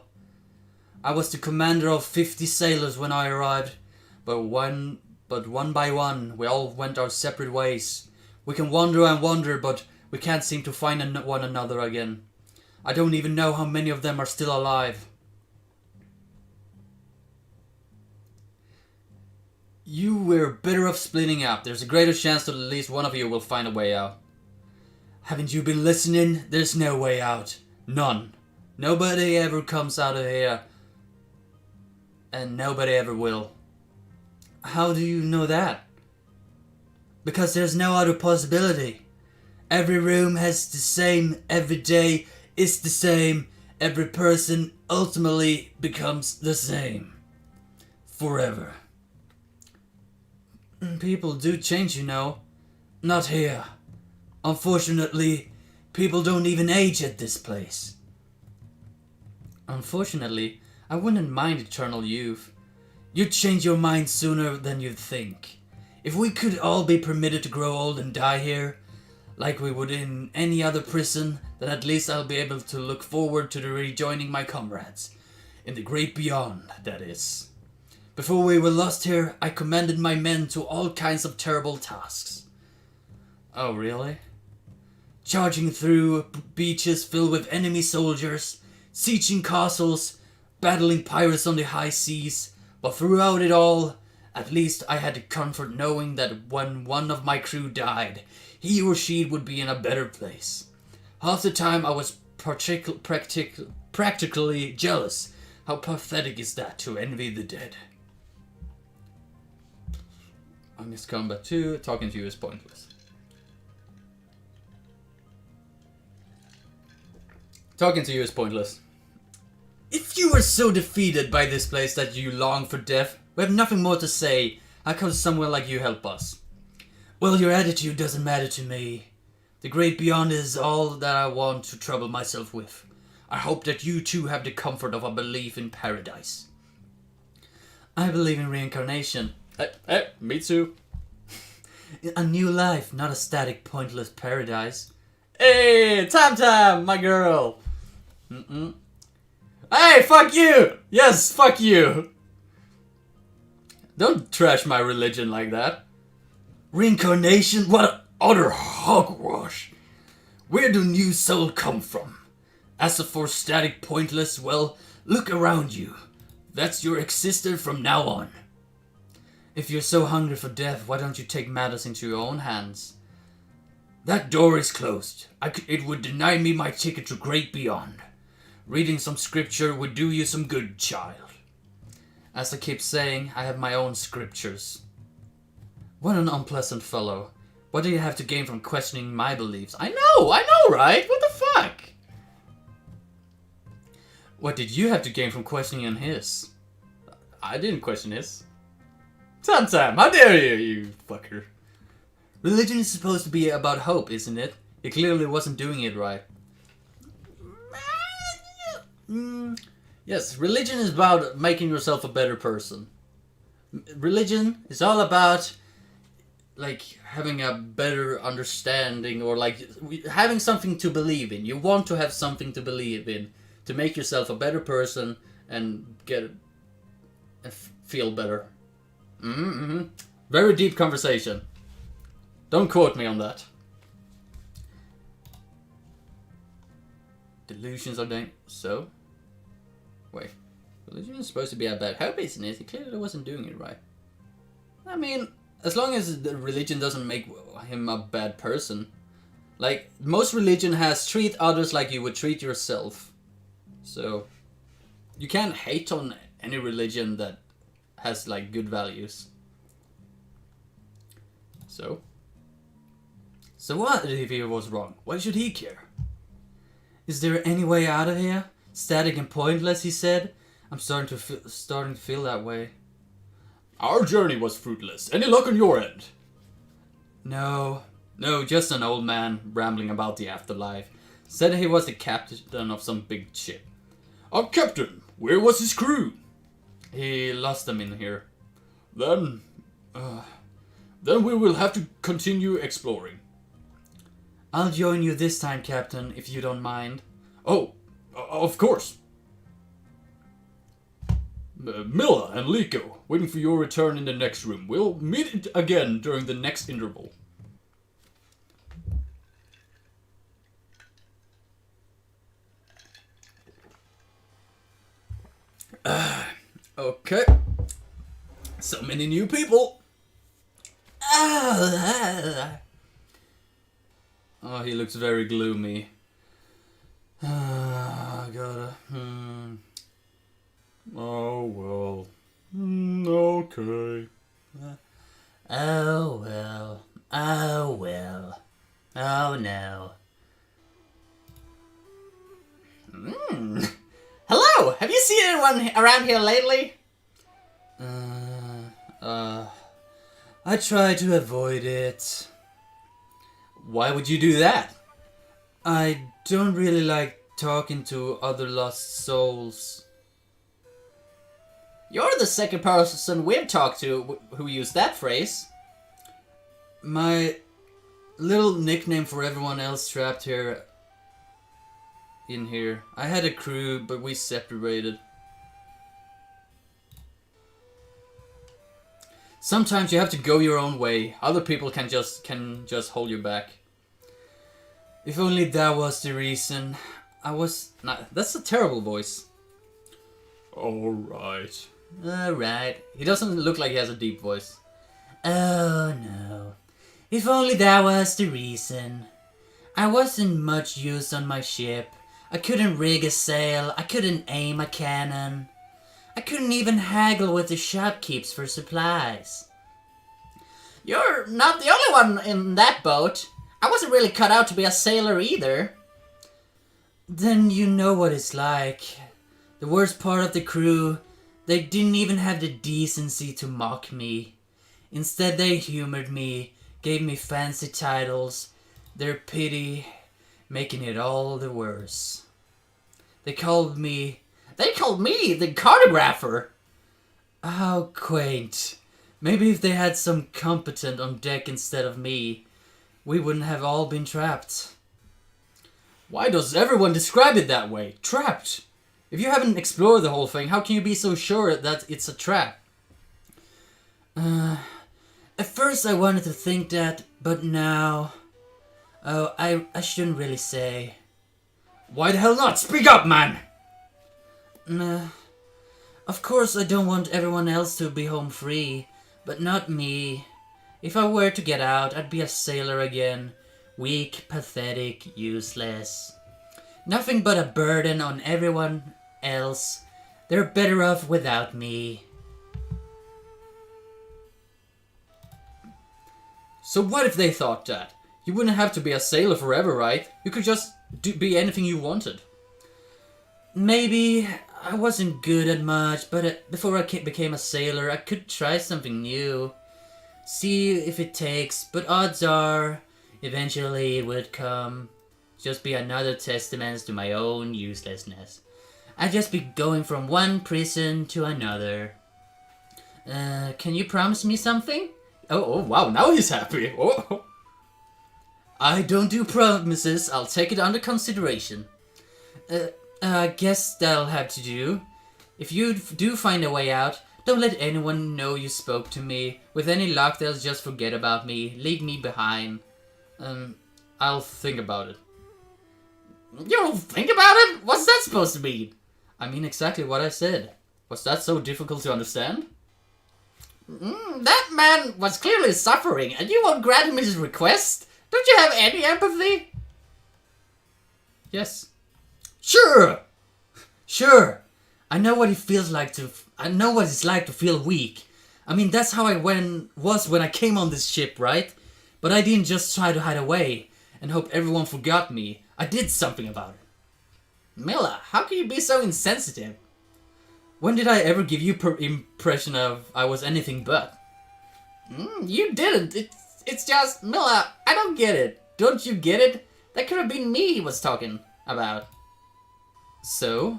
I was the commander of 50 sailors when I arrived, but one by one, we all went our separate ways. We can wander and wander, but we can't seem to find one another again. I don't even know how many of them are still alive. You were better off splitting up. There's a greater chance that at least one of you will find a way out. Haven't you been listening? There's no way out. None. Nobody ever comes out of here. And nobody ever will. How do you know that? Because there's no other possibility. Every room has the same, every day is the same, every person ultimately becomes the same. Forever. People do change, you know. Not here. Unfortunately, people don't even age at this place. Unfortunately, I wouldn't mind eternal youth. You'd change your mind sooner than you'd think. If we could all be permitted to grow old and die here, like we would in any other prison, then at least I'll be able to look forward to rejoining my comrades. In the great beyond, that is. Before we were lost here, I commanded my men to all kinds of terrible tasks. Oh, really? Charging through beaches filled with enemy soldiers, sieging castles, battling pirates on the high seas, but throughout it all, At least I had the comfort knowing that when one of my crew died, he or she would be in a better place. Half the time I was practically jealous. How pathetic is that, to envy the dead? Honest Combat 2, talking to you is pointless. Talking to you is pointless. If you were so defeated by this place that you long for death, we have nothing more to say. How can someone like you help us? Well, your attitude doesn't matter to me. The great beyond is all that I want to trouble myself with. I hope that you too have the comfort of a belief in paradise. I believe in reincarnation. Me too. A new life, not a static, pointless paradise. Hey, Tam, my girl. Hey, fuck you! Yes, fuck you! Don't trash my religion like that. Reincarnation? What utter hogwash! Where do new soul come from? As for static, pointless, well, look around you. That's your existence from now on. If you're so hungry for death, why don't you take matters into your own hands? That door is closed. It would deny me my ticket to great beyond. Reading some scripture would do you some good, child. As I keep saying, I have my own scriptures. What an unpleasant fellow. What do you have to gain from questioning my beliefs? I know, right? What the fuck? What did you have to gain from questioning his? I didn't question his. Tam, how dare you fucker. Religion is supposed to be about hope, isn't it? He clearly wasn't doing it right. Yes, religion is about making yourself a better person. Religion is all about, like, having a better understanding, or like having something to believe in. You want to have something to believe in to make yourself a better person and feel better. Very deep conversation. Don't quote me on that. Delusions are dangerous. So? Wait. Religion is supposed to be about hope, isn't it? He clearly wasn't doing it right. I mean, as long as the religion doesn't make him a bad person. Like, most religion has treat others like you would treat yourself. So, you can't hate on any religion that has, like, good values. So what if he was wrong? Why should he care? Is there any way out of here? Static and pointless, he said. I'm starting to feel that way. Our journey was fruitless. Any luck on your end? No, just an old man rambling about the afterlife. Said he was the captain of some big ship. A captain? Where was his crew? He lost them in here. Then we will have to continue exploring. I'll join you this time, Captain, if you don't mind. Oh, of course. Mila and Leeko, waiting for your return in the next room. We'll meet again during the next interval. Okay. So many new people. Oh, he looks very gloomy. Gotta. Oh, well. Okay. Oh well. Oh well. Oh no. Hello! Have you seen anyone around here lately? I try to avoid it. Why would you do that? I don't really like talking to other lost souls. You're the second person we've talked to who used that phrase. My little nickname for everyone else trapped here. In here. I had a crew, but we separated. Sometimes you have to go your own way. Other people can just hold you back. If only that was the reason. That's a terrible voice. Alright. Alright. He doesn't look like he has a deep voice. Oh no. If only that was the reason. I wasn't much use on my ship. I couldn't rig a sail. I couldn't aim a cannon. I couldn't even haggle with the shopkeepers for supplies. You're not the only one in that boat. I wasn't really cut out to be a sailor either. Then you know what it's like. The worst part of the crew, they didn't even have the decency to mock me. Instead they humored me, gave me fancy titles, their pity making it all the worse. They called me the cartographer. How quaint. Maybe if they had some competent on deck instead of me, we wouldn't have all been trapped. Why does everyone describe it that way? Trapped? If you haven't explored the whole thing, how can you be so sure that it's a trap? At first I wanted to think that, but now... Oh, I shouldn't really say. Why the hell not? Speak up, man! Of course I don't want everyone else to be home free, but not me. If I were to get out, I'd be a sailor again. Weak, pathetic, useless. Nothing but a burden on everyone else. They're better off without me. So what if they thought that? You wouldn't have to be a sailor forever, right? You could just be anything you wanted. Maybe I wasn't good at much, but before I became a sailor, I could try something new. See if it takes, but odds are, eventually it would come. Just be another testament to my own uselessness. I'd just be going from one prison to another. Can you promise me something? Oh, wow, now he's happy. Oh. I don't do promises, I'll take it under consideration. I guess that'll have to do. If you do find a way out, don't let anyone know you spoke to me. With any luck, they'll just forget about me, leave me behind. I'll think about it. You'll think about it? What's that supposed to mean? I mean exactly what I said. Was that so difficult to understand? That man was clearly suffering, and you won't grant him his request? Don't you have any empathy? Yes. Sure! I know what it feels like I know what it's like to feel weak. I mean, that's how I was when I came on this ship, right? But I didn't just try to hide away and hope everyone forgot me. I did something about it. Mila, how can you be so insensitive? When did I ever give you impression of I was anything but? You didn't. It's just, Mila, I don't get it. Don't you get it? That could have been me he was talking about. So?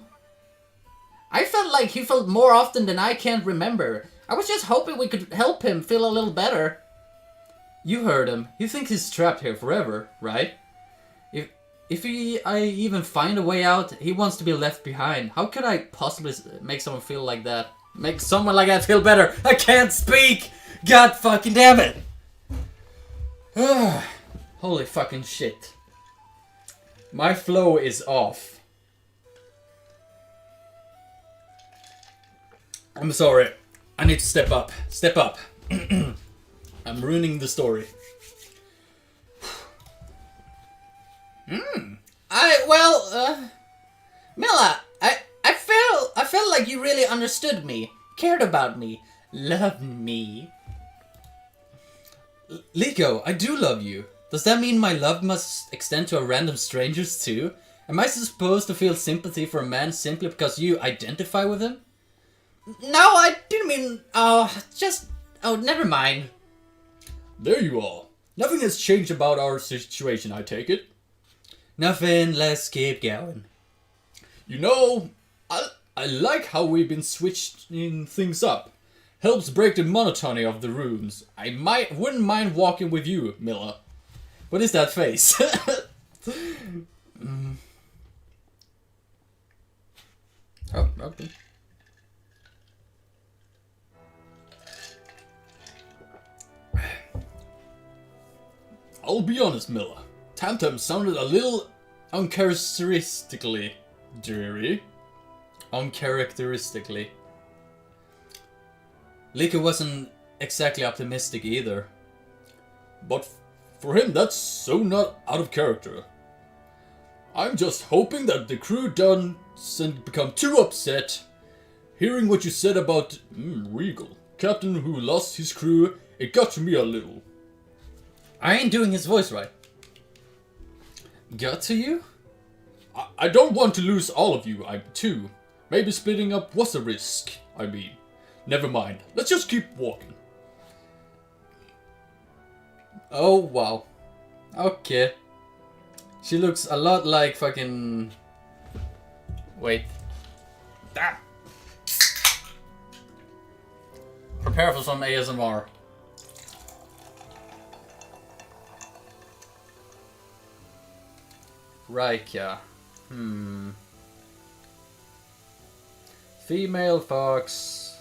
I felt like he felt more often than I can remember. I was just hoping we could help him feel a little better. You heard him. He thinks he's trapped here forever, right? If I even find a way out, he wants to be left behind. How could I possibly make someone feel like that? Make someone like that feel better? I can't speak! God fucking damn it! Holy fucking shit. My flow is off. I'm sorry. I need to step up. Step up. I'm ruining the story. Mila, I felt like you really understood me, cared about me, loved me. Leeko, I do love you. Does that mean my love must extend to a random strangers too? Am I supposed to feel sympathy for a man simply because you identify with him? No, I didn't mean... never mind. There you are. Nothing has changed about our situation, I take it. Nothing, let's keep going. You know, I like how we've been switching things up. Helps break the monotony of the rooms. Wouldn't mind walking with you, Mila. What is that face? Oh, okay. I'll be honest, Mila. Tamtam sounded a little uncharacteristically dreary. Uncharacteristically. Leeko wasn't exactly optimistic either. But for him, that's so not out of character. I'm just hoping that the crew doesn't become too upset. Hearing what you said about Regal, captain who lost his crew, it got to me a little. I ain't doing his voice right. Got to you? I don't want to lose all of you, too. Maybe splitting up was a risk, I mean. Never mind, let's just keep walking. Oh, wow. Okay. She looks a lot like fucking... Wait. Ah. Prepare for some ASMR. Raika. Female fox.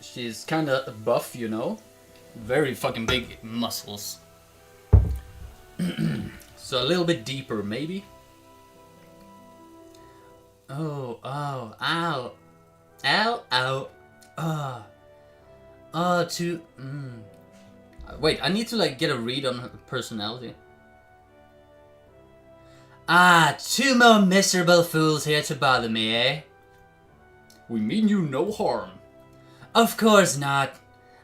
She's kinda buff, you know? Very fucking big muscles. So a little bit deeper, maybe? Oh, ow. Ow, ow. Wait, I need to like get a read on her personality. Ah, 2 more miserable fools here to bother me, eh? We mean you no harm. Of course not.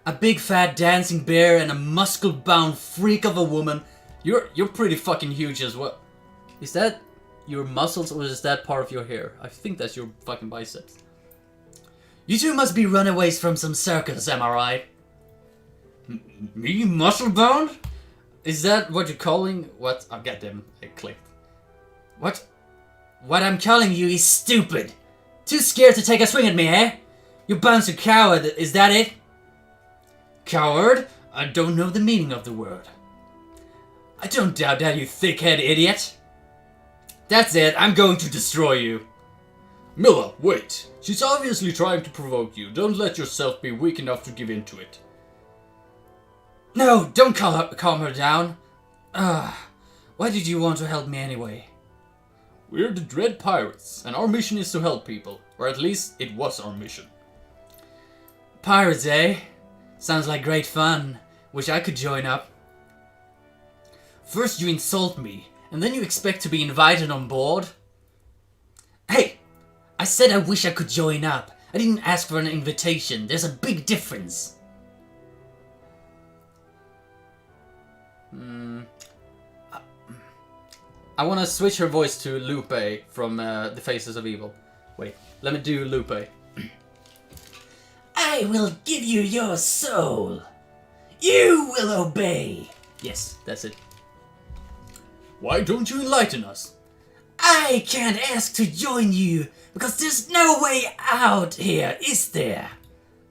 A big fat dancing bear and a muscle-bound freak of a woman. You're pretty fucking huge as well. Is that your muscles or is that part of your hair? I think that's your fucking biceps. You two must be runaways from some circus, am I right? Me, muscle-bound? Is that what you're calling? What? Oh, goddamn, it clicked. What? What I'm calling you is stupid. Too scared to take a swing at me, eh? You're bound to coward, is that it? Coward? I don't know the meaning of the word. I don't doubt that, you thick-head idiot. That's it, I'm going to destroy you. Mila, wait. She's obviously trying to provoke you. Don't let yourself be weak enough to give in to it. No, don't calm her down. Why did you want to help me anyway? We're the Dread Pirates, and our mission is to help people. Or at least, it was our mission. Pirates, eh? Sounds like great fun. Wish I could join up. First you insult me, and then you expect to be invited on board? Hey! I said I wish I could join up. I didn't ask for an invitation. There's a big difference. I want to switch her voice to Lupe from The Faces of Evil. Wait, let me do Lupe. I will give you your soul. You will obey. Yes, that's it. Why don't you enlighten us? I can't ask to join you because there's no way out here, is there?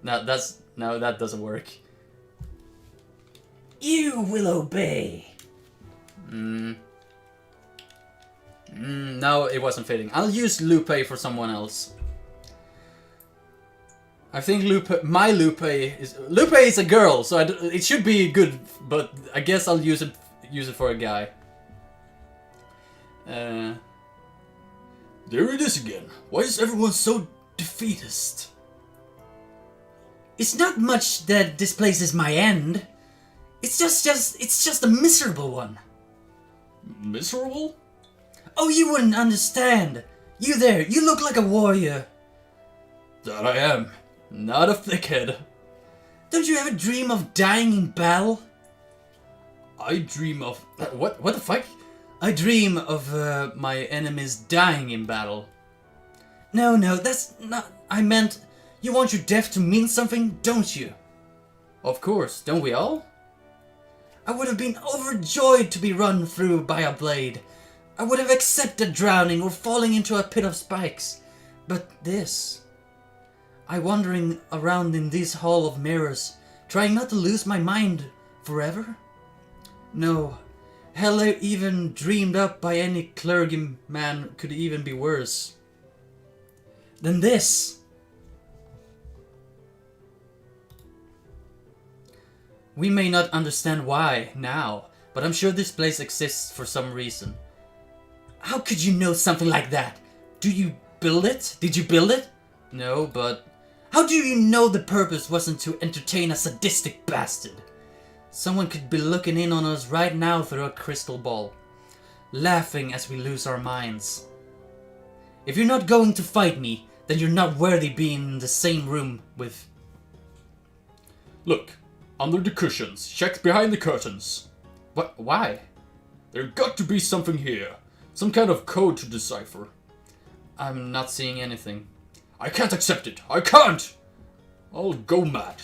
No, that doesn't work. You will obey. No, it wasn't fitting. I'll use Lupe for someone else. I think my Lupe is a girl, so it should be good, but I guess I'll use it for a guy. There it is again. Why is everyone so defeatist? It's not much that displaces my end. It's just a miserable one. Miserable? Oh, you wouldn't understand. You there, you look like a warrior. That I am. Not a thickhead. Don't you ever dream of dying in battle? I dream of... What the fuck? I dream of my enemies dying in battle. No, that's not... I meant, you want your death to mean something, don't you? Of course, don't we all? I would have been overjoyed to be run through by a blade. I would have accepted drowning or falling into a pit of spikes. But this... I wandering around in this hall of mirrors, trying not to lose my mind forever? No, hell even dreamed up by any clergyman could even be worse than this. We may not understand why now, but I'm sure this place exists for some reason. How could you know something like that? Do you build it? Did you build it? No, but How do you know the purpose wasn't to entertain a sadistic bastard? Someone could be looking in on us right now through a crystal ball, laughing as we lose our minds. If you're not going to fight me, then you're not worthy being in the same room with... Look, under the cushions, check behind the curtains. What? Why? There's got to be something here. Some kind of code to decipher. I'm not seeing anything. I can't accept it. I can't! I'll go mad.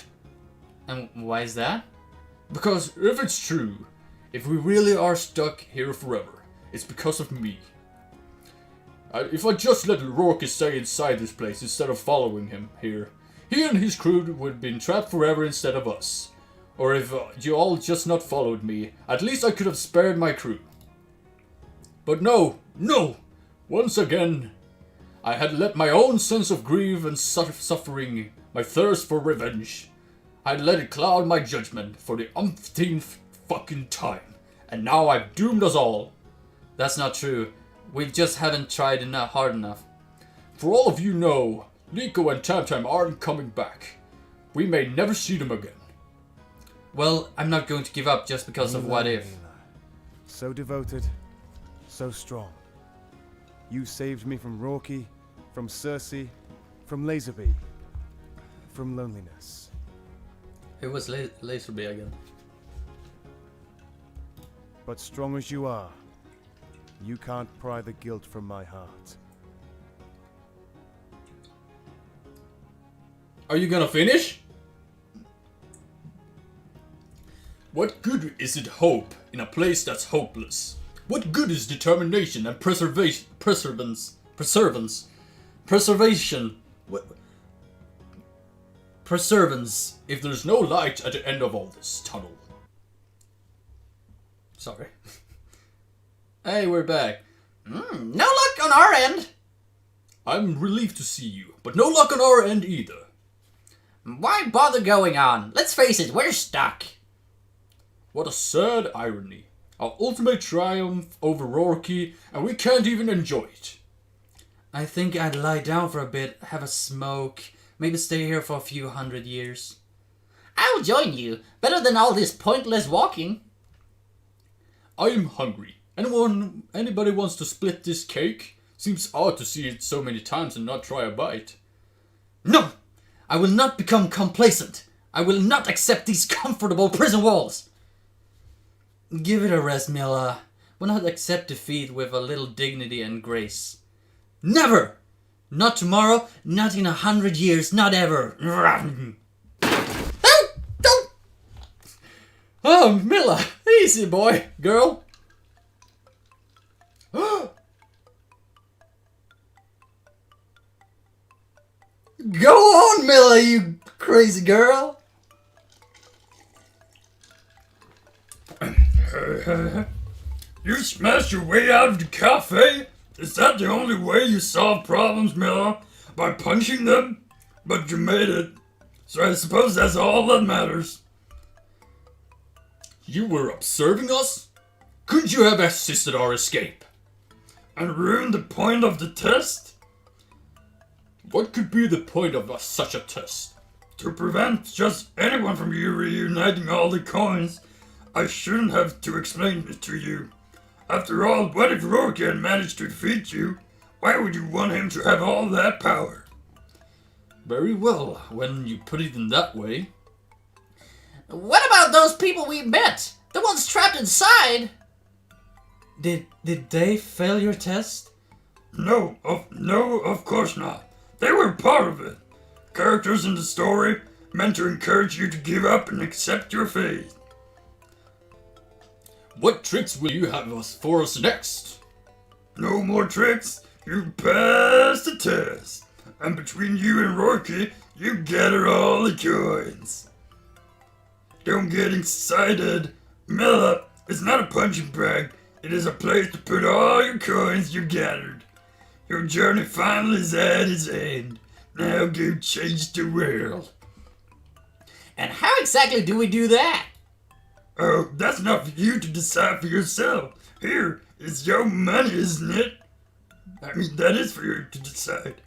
And why is that? Because if it's true, if we really are stuck here forever, it's because of me. If I just let Rourke stay inside this place instead of following him here, he and his crew would have been trapped forever instead of us. Or if you all just not followed me, at least I could have spared my crew. But no, no! Once again, I had let my own sense of grief and suffering, my thirst for revenge, I'd let it cloud my judgment for the umpteenth fucking time. And now I've doomed us all. That's not true. We just haven't tried hard enough. For all of you know, Leeko and Tam aren't coming back. We may never see them again. Well, I'm not going to give up just because of what if. So devoted, so strong. You saved me from Rourke, from Cersei, from Laserby, from loneliness. Who was Laserby again? But strong as you are, you can't pry the guilt from my heart. Are you gonna finish? What good is it hope in a place that's hopeless? What good is determination and preservation if there's no light at the end of all this tunnel? Sorry. Hey, we're back. No luck on our end. I'm relieved to see you, but no luck on our end either. Why bother going on? Let's face it, we're stuck. What a sad irony. Our ultimate triumph over Rourke, and we can't even enjoy it. I think I'd lie down for a bit, have a smoke, maybe stay here for a few 100 years. I'll join you. Better than all this pointless walking. I am hungry. Anybody wants to split this cake? Seems odd to see it so many times and not try a bite. No! I will not become complacent. I will not accept these comfortable prison walls. Give it a rest, Mila. We'll not accept defeat with a little dignity and grace. Never! Not tomorrow, not in 100 years, not ever. Oh, Mila! Easy, boy, girl. Go on, Mila, you crazy girl. You smashed your way out of the cafe? Is that the only way you solve problems, Miller? By punching them? But you made it. So I suppose that's all that matters. You were observing us? Couldn't you have assisted our escape? And ruined the point of the test? What could be the point of such a test? To prevent just anyone from you reuniting all the coins, I shouldn't have to explain it to you. After all, what if Rourke had managed to defeat you? Why would you want him to have all that power? Very well, when you put it in that way. What about those people we met? The ones trapped inside? Did they fail your test? No, of course not. They were part of it. Characters in the story meant to encourage you to give up and accept your fate. What tricks will you have for us next? No more tricks. You passed the test. And between you and Rourke, you gathered all the coins. Don't get excited. Miller, it's not a punching bag. It is a place to put all your coins you gathered. Your journey finally is at its end. Now go change the world. And how exactly do we do that? Oh, that's not for you to decide for yourself. Here, it's your money, isn't it? I mean, that is for you to decide.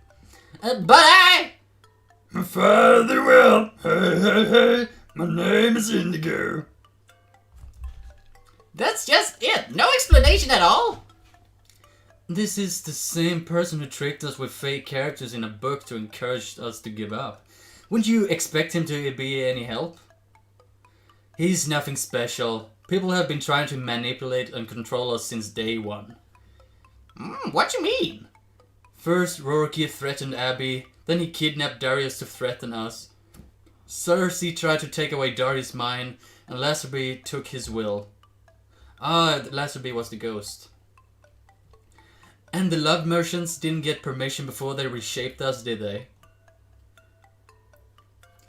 But I... Father well. Hey, hey, hey. My name is Indigo. That's just it. No explanation at all. This is the same person who tricked us with fake characters in a book to encourage us to give up. Wouldn't you expect him to be any help? He's nothing special. People have been trying to manipulate and control us since day one. What you mean? First, Rourke threatened Abby, then he kidnapped Darius to threaten us. Cersei tried to take away Darius' mind, and Lazenby took his will. Lazenby was the ghost. And the love merchants didn't get permission before they reshaped us, did they?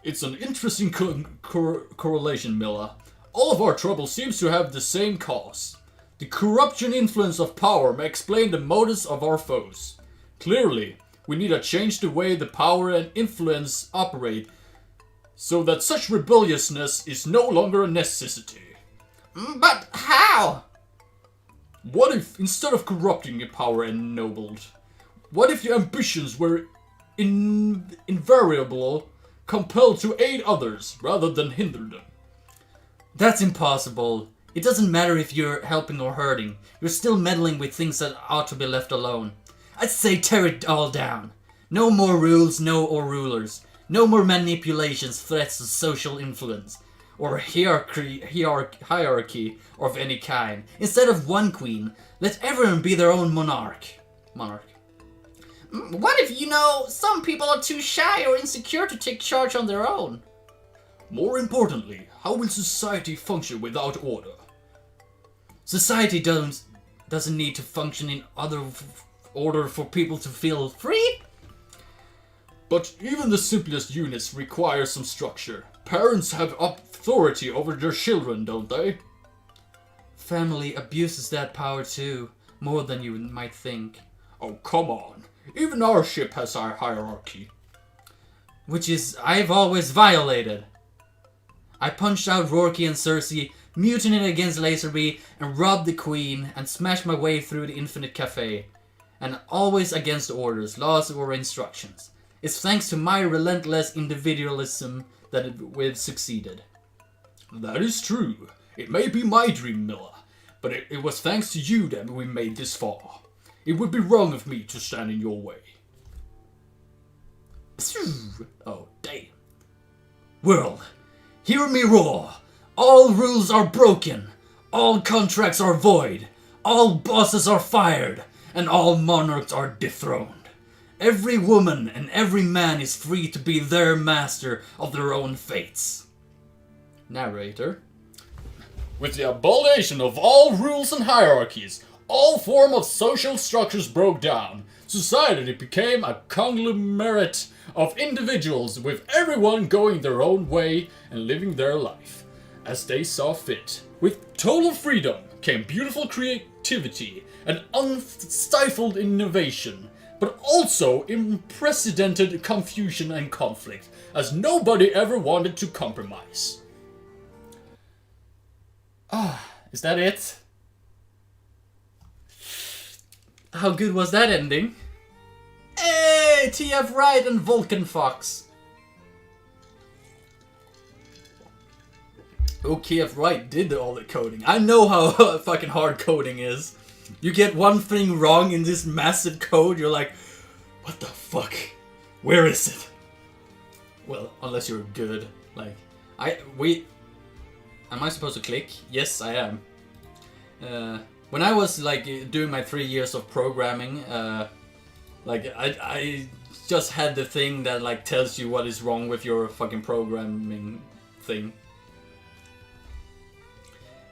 It's an interesting correlation, Mila. All of our trouble seems to have the same cause. The corruption influence of power may explain the motives of our foes. Clearly, we need to change the way the power and influence operate so that such rebelliousness is no longer a necessity. But how? What if, instead of corrupting your power ennobled, what if your ambitions were invariable, compelled to aid others rather than hinder them? That's impossible. It doesn't matter if you're helping or hurting. You're still meddling with things that ought to be left alone. I'd say tear it all down. No more rules, or rulers. No more manipulations, threats, or social influence. Or hierarchy of any kind. Instead of one queen, let everyone be their own monarch. What if, some people are too shy or insecure to take charge on their own? More importantly, how will society function without order? Society doesn't need to function in order for people to feel free. But even the simplest units require some structure. Parents have authority over their children, don't they? Family abuses that power too, more than you might think. Oh, come on. Even our ship has our hierarchy. Which is, I've always violated. I punched out Rourke and Cersei, mutinied against Lazenby, and robbed the queen, and smashed my way through the Infinite Cafe. And always against orders, laws, or instructions. It's thanks to my relentless individualism that we've succeeded. That is true. It may be my dream, Mila, but it was thanks to you that we made this far. It would be wrong of me to stand in your way. Oh, damn. World, hear me roar. All rules are broken. All contracts are void. All bosses are fired. And all monarchs are dethroned. Every woman and every man is free to be their master of their own fates. Narrator. With the abolition of all rules and hierarchies, all form of social structures broke down. Society became a conglomerate of individuals with everyone going their own way and living their life as they saw fit. With total freedom came beautiful creativity and unstifled innovation, but also unprecedented confusion and conflict, as nobody ever wanted to compromise. Is that it? How good was that ending? Hey, TF Wright and Vulcan Fox. Oh, TF Wright did all the coding. I know how fucking hard coding is. You get one thing wrong in this massive code, you're like, what the fuck? Where is it? Well, unless you're good. Like, am I supposed to click? Yes, I am. When I was like doing my 3 years of programming, like I just had the thing that like tells you what is wrong with your fucking programming thing.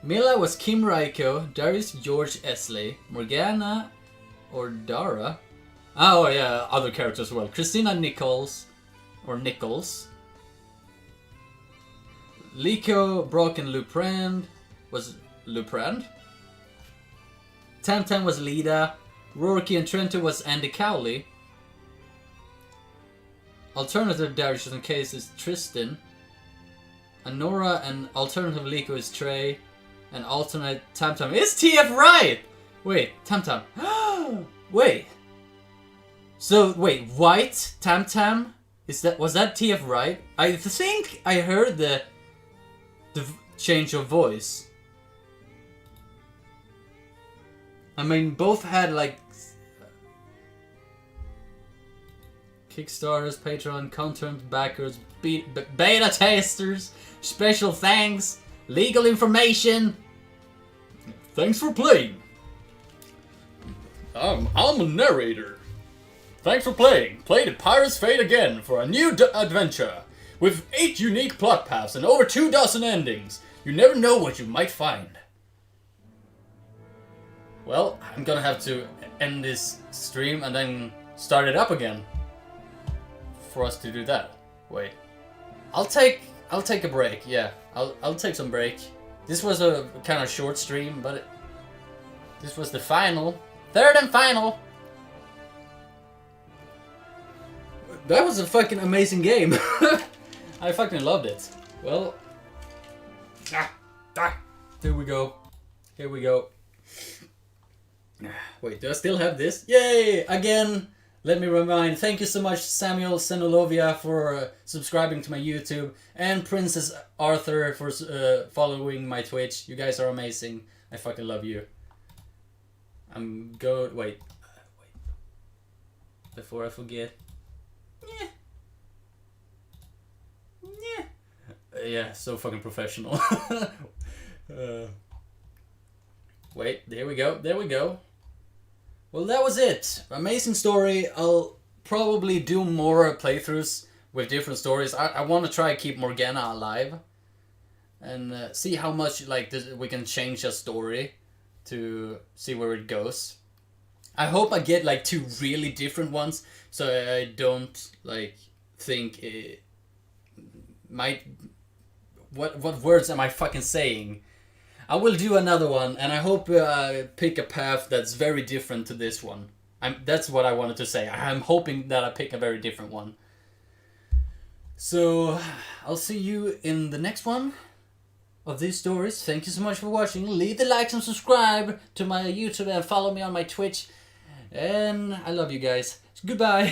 Mila was Kim Raiko, Darius George Esley, Morgana or Dara. Oh yeah, other characters as well. Christina Nichols or Nichols. Leeko, Brock and Luprand was Luprand. Tam was Lida. Rourke and Trento was Andy Cowley. Alternative Darius in case is Tristan. Anora and alternative Leeko is Trey. And alternate Tam is TF Wright! Wait, Tam. Wait. So, wait, White, Tam, Was that TF right? I think I heard the change of voice. I mean, both had like Kickstarters, Patreon, content backers, beta testers, special thanks, legal information. Thanks for playing. I'm a narrator. Thanks for playing. Play the Pirate's Fate again for a new adventure. With 8 unique plot paths and over 24 endings. You never know what you might find. Well, I'm gonna have to end this stream and then start it up again for us to do that. Wait, I'll take a break. Yeah, I'll take some break. This was a kind of short stream, but this was the third and final. That was a fucking amazing game. I fucking loved it. Well, here we go. Here we go. Wait, do I still have this? Yay! Again, let me remind, thank you so much Samuel Senolovia for subscribing to my YouTube, and Princess Arthur for following my Twitch. You guys are amazing. I fucking love you. Wait. Before I forget. Yeah, so fucking professional. Wait, there we go. Well, that was it. Amazing story. I'll probably do more playthroughs with different stories. I want to try to keep Morgana alive. And see how much like we can change a story to see where it goes. I hope I get like 2 really different ones, so I don't like think it might... What words am I fucking saying? I will do another one, and I hope I pick a path that's very different to this one. That's what I wanted to say. I'm hoping that I pick a very different one. So, I'll see you in the next one of these stories. Thank you so much for watching. Leave the likes and subscribe to my YouTube and follow me on my Twitch. And I love you guys. Goodbye.